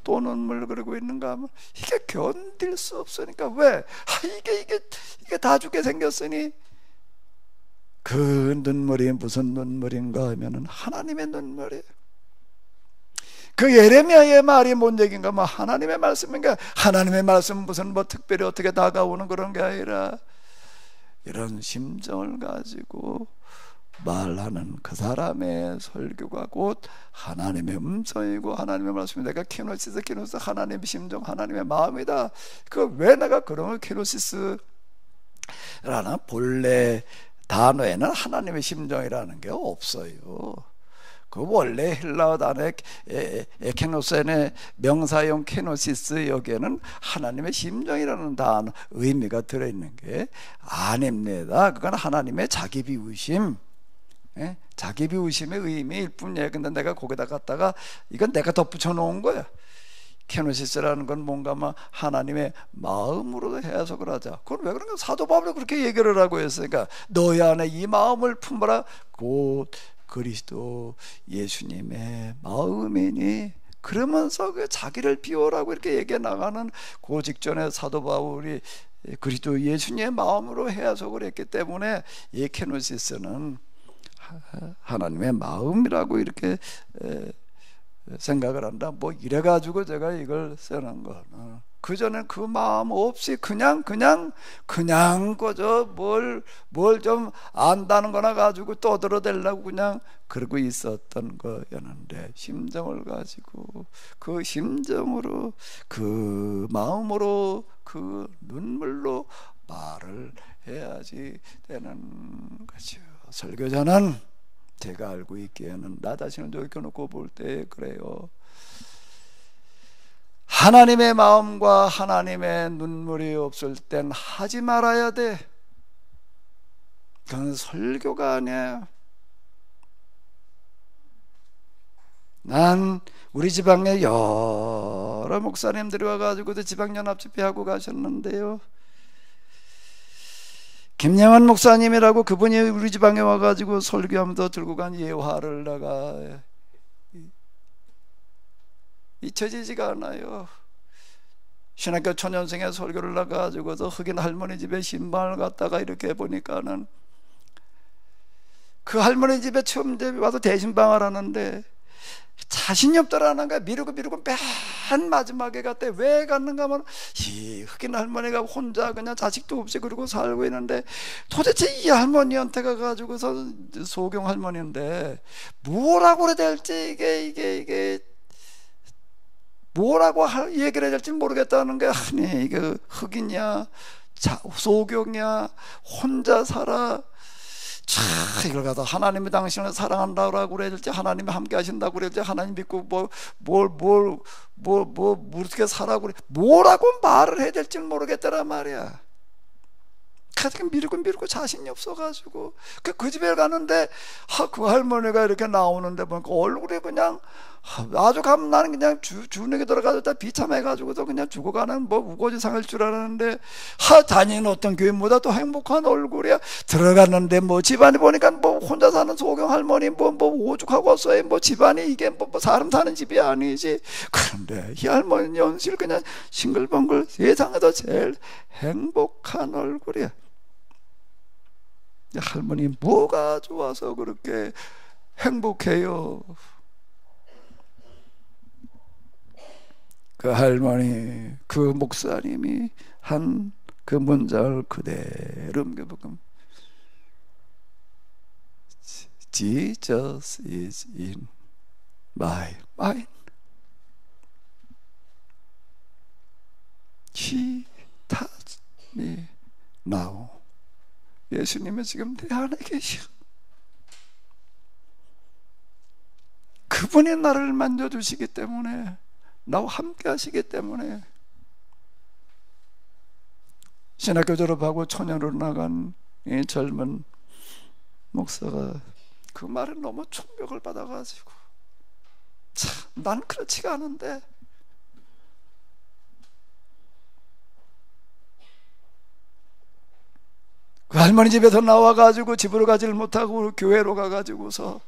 그러고 있는가 하면 이게 견딜 수 없으니까. 왜? 이게 다 죽게 생겼으니 그 눈물이 무슨 눈물인가 하면은 하나님의 눈물이에요. 그 예레미야의 말이 뭔 얘기인가? 뭐 하나님의 말씀인가? 하나님의 말씀은 무슨 뭐 특별히 어떻게 다가오는 그런 게 아니라 이런 심정을 가지고 말하는 그 사람의 설교가 곧 하나님의 음성이고 하나님의 말씀이 내가 키노시스 하나님의 심정 하나님의 마음이다. 그 왜 내가 그런 걸 키노시스라는 본래 단어에는 하나님의 심정이라는 게 없어요. 그 원래 헬라어 단어 에케노센의 명사용 케노시스 여기에는 하나님의 심정이라는 단어 의미가 들어있는 게 아닙니다. 그건 하나님의 자기 비우심, 자기 비우심의 의미일 뿐이에요. 근데 내가 거기다 갖다가 이건 내가 덧붙여 놓은 거야. 케노시스라는 건 뭔가 막 하나님의 마음으로 해석을 하자. 그건 왜 그런가? 사도 바울이 그렇게 얘기를 하고 했으니까 너희 안에 이 마음을 품어라 곧 그리스도 예수님의 마음이니. 그러면서 그 자기를 비워라고 이렇게 얘기해 나가는 그 직전에 사도 바울이 그리스도 예수님의 마음으로 해석을 했기 때문에 이 케노시스는 하나님의 마음이라고 이렇게 생각을 한다. 뭐 이래가지고 제가 이걸 써놓은 거는 그전엔 그 마음 없이 그냥 그저 뭘 좀 안다는 거나 가지고 떠들어대려고 그냥 그러고 있었던 거였는데, 심정을 가지고 그 심정으로 그 마음으로 그 눈물로 말을 해야지 되는 거죠. 설교자는 제가 알고 있기에는 나 자신을 돌이켜놓고 볼 때 그래요. 하나님의 마음과 하나님의 눈물이 없을 땐 하지 말아야 돼. 그건 설교가 아니야. 난 우리 지방에 여러 목사님들이 와가지고도 지방연합집회하고 가셨는데요, 김영환 목사님이라고 그분이 우리 지방에 와가지고 설교하면서 들고 간 예화를 내가 잊혀지지가 않아요. 신학교 초년생의 설교를 나가지고서 흑인 할머니 집에 신방을 갖다가 이렇게 보니까는 그 할머니 집에 처음 와서 대신방을 하는데 자신이 없더라는 거야. 미루고 맨 마지막에 갔대. 왜 갔는가 하면 이 흑인 할머니가 혼자 그냥 자식도 없이 그러고 살고 있는데 도대체 이 할머니한테 가가지고서 소경 할머니인데 뭐라고 그래야 될지 이게 뭐라고 얘기를 해야 될지 모르겠다는 게, 아니 이게 흑인이야 소경이야 혼자 살아, 이걸 갖다 하나님이 당신을 사랑한다고 그래야 될지 하나님이 함께 하신다고 그래야 될지 하나님 믿고 어떻게 살라고 그래, 뭐라고 말을 해야 될지 모르겠더란 말이야. 가끔 미루고 자신이 없어가지고 그 집에 가는데 그 할머니가 이렇게 나오는데 보니까 얼굴이 그냥 아주 나는 그냥 주눅에 들어가서 비참해가지고서 그냥 죽어가는 뭐 우거지상일 줄 알았는데 다니는 어떤 교인보다 또 행복한 얼굴이야. 들어갔는데 뭐 집안이 보니까 뭐 혼자 사는 소경 할머니 뭐 오죽하고 왔어요. 뭐 집안이 이게 뭐 사람 사는 집이 아니지. 그런데 이 할머니 연실 그냥 싱글벙글 세상에서 제일 행복한 얼굴이야. 할머니 뭐가 좋아서 그렇게 행복해요? 그 할머니, 그 목사님이 한 그 문장을 그대로 옮겨보면 Jesus is in my mind. He touched me now. 예수님은 지금 내 안에 계셔. 그분이 나를 만져주시기 때문에, 나와 함께 하시기 때문에. 신학교 졸업하고 초년으로 나간 이 젊은 목사가 그 말에 너무 충격을 받아가지고, 참, 난 그렇지가 않은데 그 할머니 집에서 나와가지고 집으로 가지를 못하고 교회로 가가지고서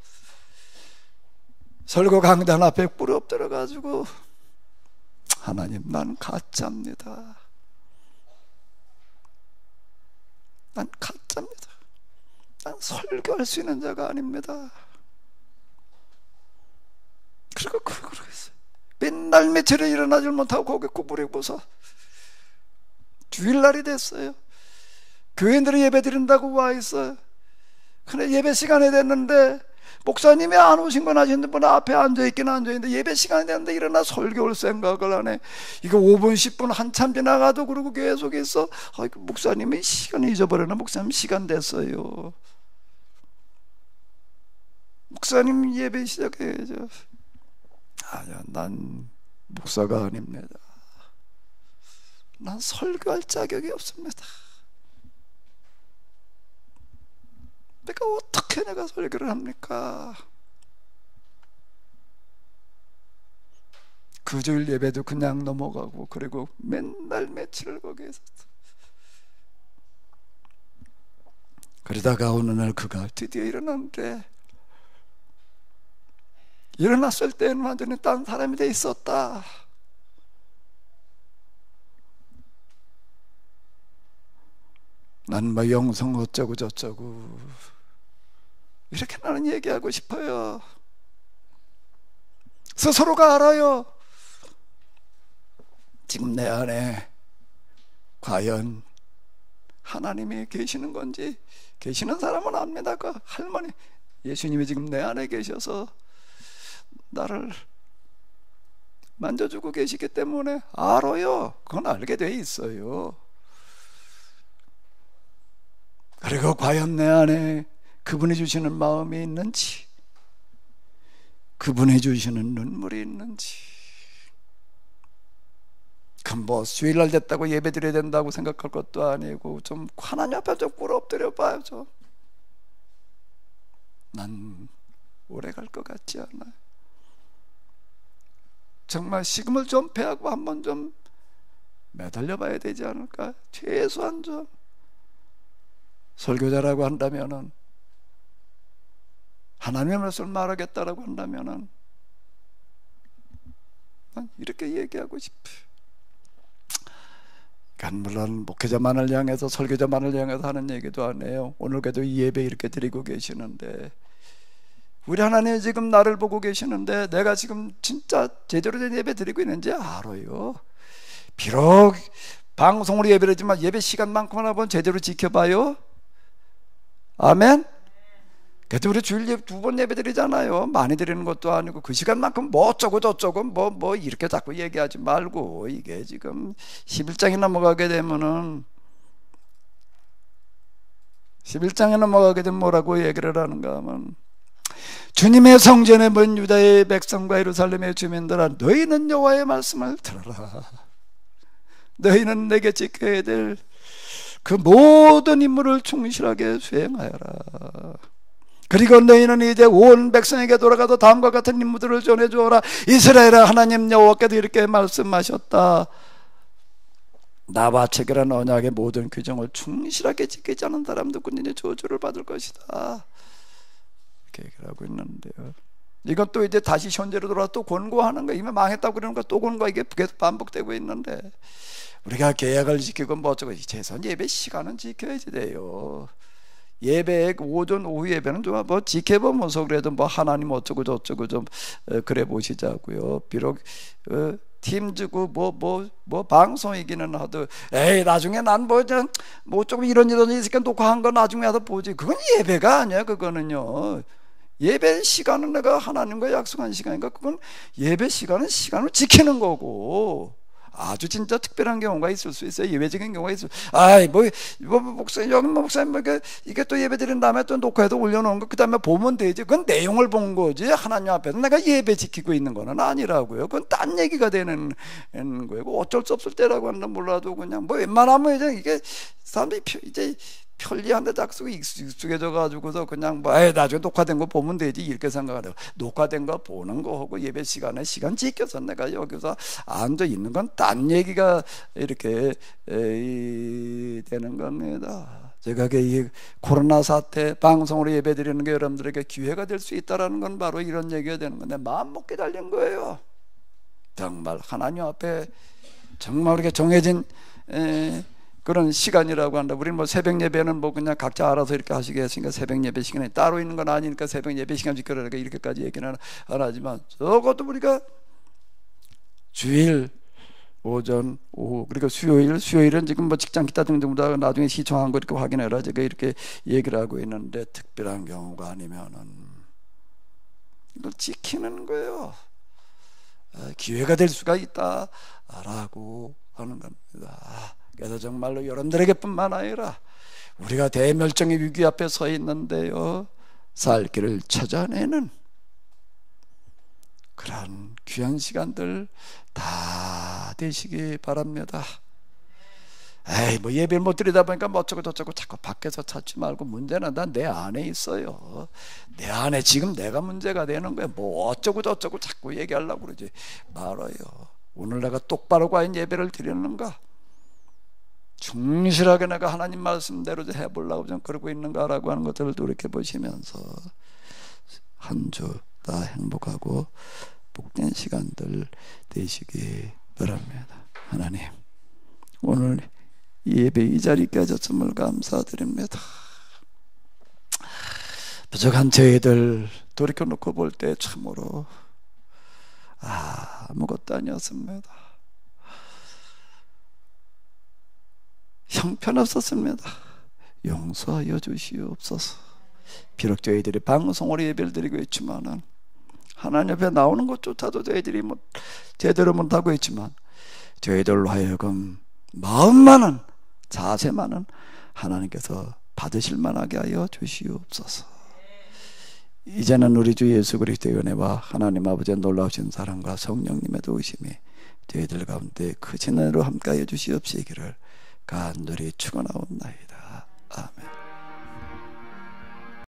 설교 강단 앞에 뿔이 엎드려가지고, 하나님 난 가짜입니다. 난 가짜입니다. 난 설교할 수 있는 자가 아닙니다. 그리고 그러겠어요. 맨날 며칠을 일어나질 못하고 고개 구부리고서 주일날이 됐어요. 교인들이 예배 드린다고 와 있어요. 근데 예배 시간이 됐는데 목사님이 안 오신 건 아시는데 뭐 앞에 앉아있긴 앉아있는데 예배 시간이 됐는데 일어나 설교할 생각을 하네. 이거 5분 10분 한참 지나가도 그러고 계속 있어. 목사님이 시간을 잊어버렸나. 목사님 시간 됐어요. 목사님 예배 시작해야죠. 아니야, 난 목사가 아닙니다. 난 설교할 자격이 없습니다. 내가 어떻게 내가 설교를 합니까? 그 주일 예배도 그냥 넘어가고 그리고 맨날 며칠을 거기에 있었어. 그러다가 어느 날 그가 드디어 일어났는데, 일어났을 때는 완전히 딴 사람이 돼 있었다. 난 뭐 영성 어쩌고 저쩌고 이렇게 나는 얘기하고 싶어요. 스스로가 알아요. 지금 내 안에 과연 하나님이 계시는 건지. 계시는 사람은 압니다. 그 할머니 예수님이 지금 내 안에 계셔서 나를 만져주고 계시기 때문에 알아요. 그건 알게 돼 있어요. 그리고 과연 내 안에 그분이 주시는 마음이 있는지, 그분이 주시는 눈물이 있는지. 그럼 뭐 주일날 됐다고 예배 드려야 된다고 생각할 것도 아니고 좀 하나님 앞에 좀 꿇어 엎드려 봐야죠. 난 오래 갈 것 같지 않아요. 정말 식음을 좀 배하고 한번 좀 매달려 봐야 되지 않을까. 최소한 좀 설교자라고 한다면은, 하나님의 말씀을 말하겠다라고 한다면은 난 이렇게 얘기하고 싶어요. 그러니까 물론 목회자만을 향해서, 설교자만을 향해서 하는 얘기도 아니에요. 오늘 그래도 이 예배 이렇게 드리고 계시는데, 우리 하나님이 지금 나를 보고 계시는데 내가 지금 진짜 제대로 된 예배 드리고 있는지 알아요. 비록 방송으로 예배를 하지만 예배 시간만큼은 한번 제대로 지켜봐요. 아멘. 그래도 우리 주일 예배 2번 예배 드리잖아요. 많이 드리는 것도 아니고 그 시간만큼 뭐 어쩌고 저쩌고 뭐 이렇게 자꾸 얘기하지 말고, 이게 지금 11장에 넘어가게 되면은, 11장에 넘어가게 되면 뭐라고 얘기를 하는가 하면, 주님의 성전에 먼 유다의 백성과 예루살렘의 주민들아, 너희는 여호와의 말씀을 들어라. 너희는 내게 지켜야 될 그 모든 임무를 충실하게 수행하여라. 그리고 너희는 이제 온 백성에게 돌아가도 다음과 같은 임무들을 전해주어라. 이스라엘아, 하나님 여호와께도 이렇게 말씀하셨다. 나와 체결한 언약의 모든 규정을 충실하게 지키지 않은 사람도 군인의 저주를 받을 것이다. 이렇게 얘기를 하고 있는데요. 이것도 이제 다시 현재로 돌아와 또 권고하는 거예요. 이미 망했다고 그러는 거 또 권고, 이게 계속 반복되고 있는데, 우리가 계약을 지키고 뭐 어쩌고, 최소한 예배 시간은 지켜야지 돼요. 예배 오전 오후 예배는 좀 뭐 지켜보면서 그래도 뭐 하나님 어쩌고 저쩌고 좀 그래 보시자고요. 비록 팀즈고 뭐 방송이기는 하도, 에이 나중에 난 뭐 조금 이런 있으니까 녹화한 거 나중에 하다 보지. 그건 예배가 아니야. 그거는요, 예배 시간은 내가 하나님과 약속한 시간이니까 그건 예배 시간은 시간을 지키는 거고, 아주 진짜 특별한 경우가 있을 수 있어요. 예외적인 경우가 있어요. 목사님, 여기 목사님, 이게 또 예배 드린 다음에 또 녹화해서 올려놓은 거, 그 다음에 보면 되지. 그건 내용을 본 거지. 하나님 앞에서 내가 예배 지키고 있는 거는 아니라고요. 그건 딴 얘기가 되는 거예요. 어쩔 수 없을 때라고 하는 몰라도 그냥 뭐 웬만하면 이게 사람들이 이제 편리한데 작성이 익숙해져 가지고서 그냥 나중에 녹화된 거 보면 되지 이렇게 생각하고, 녹화된 거 보는 거 하고 예배 시간에 시간 지켜서 내가 여기서 앉아 있는 건 딴 얘기가 이렇게 되는 겁니다. 제가 이 코로나 사태 방송으로 예배 드리는 게 여러분들에게 기회가 될 수 있다라는 건 바로 이런 얘기가 되는 건데, 마음 먹게 달린 거예요. 정말 하나님 앞에 정말 우리가 정해진 그런 시간이라고 한다. 우리는 뭐 새벽 예배는 뭐 그냥 각자 알아서 이렇게 하시겠으니까 새벽 예배 시간에 따로 있는 건 아니니까 새벽 예배 시간 지켜라니까 이렇게까지 얘기는 안 하지만, 적어도 우리가 주일 오전, 오후, 그리고 수요일은 지금 뭐 직장 기타 등등보다 나중에 시청한 거 이렇게 확인해라. 제가 이렇게 얘기를 하고 있는데, 특별한 경우가 아니면은 이걸 지키는 거예요. 기회가 될 수가 있다라고 하는 겁니다. 그래서 정말로 여러분들에게뿐만 아니라 우리가 대멸종의 위기 앞에 서 있는데요, 살 길을 찾아내는 그런 귀한 시간들 다 되시기 바랍니다. 에이, 뭐 예배를 못 드리다 보니까 뭐 어쩌고 저쩌고 자꾸 밖에서 찾지 말고, 문제는 난 내 안에 있어요. 내 안에 지금 내가 문제가 되는 거야. 뭐 어쩌고 저쩌고 자꾸 얘기하려고 그러지 말아요. 오늘 내가 똑바로 과연 예배를 드리는가? 충실하게 내가 하나님 말씀대로 해보려고 좀 그러고 있는가라고 하는 것들을 돌이켜 보시면서 한 주 다 행복하고 복된 시간들 되시기 바랍니다. 하나님, 오늘 예배 이 자리에 하셨음을 감사드립니다. 부족한 저희들 돌이켜 놓고 볼 때 참으로 아무것도 아니었습니다. 형편없었습니다. 용서하여 주시옵소서. 비록 저희들이 방송으로 예배를 드리고 있지만은, 하나님 앞에 나오는 것조차도 저희들이 제대로 못하고 있지만, 저희들로 하여금 마음만은, 자세만은 하나님께서 받으실 만하게 하여 주시옵소서. 이제는 우리 주 예수 그리스도의 은혜와 하나님 아버지의 놀라우신 사랑과 성령님의 도우심이 저희들 가운데 크신 은혜로 함께하여 주시옵시기를 간절히 축원하옵나이다. 아멘.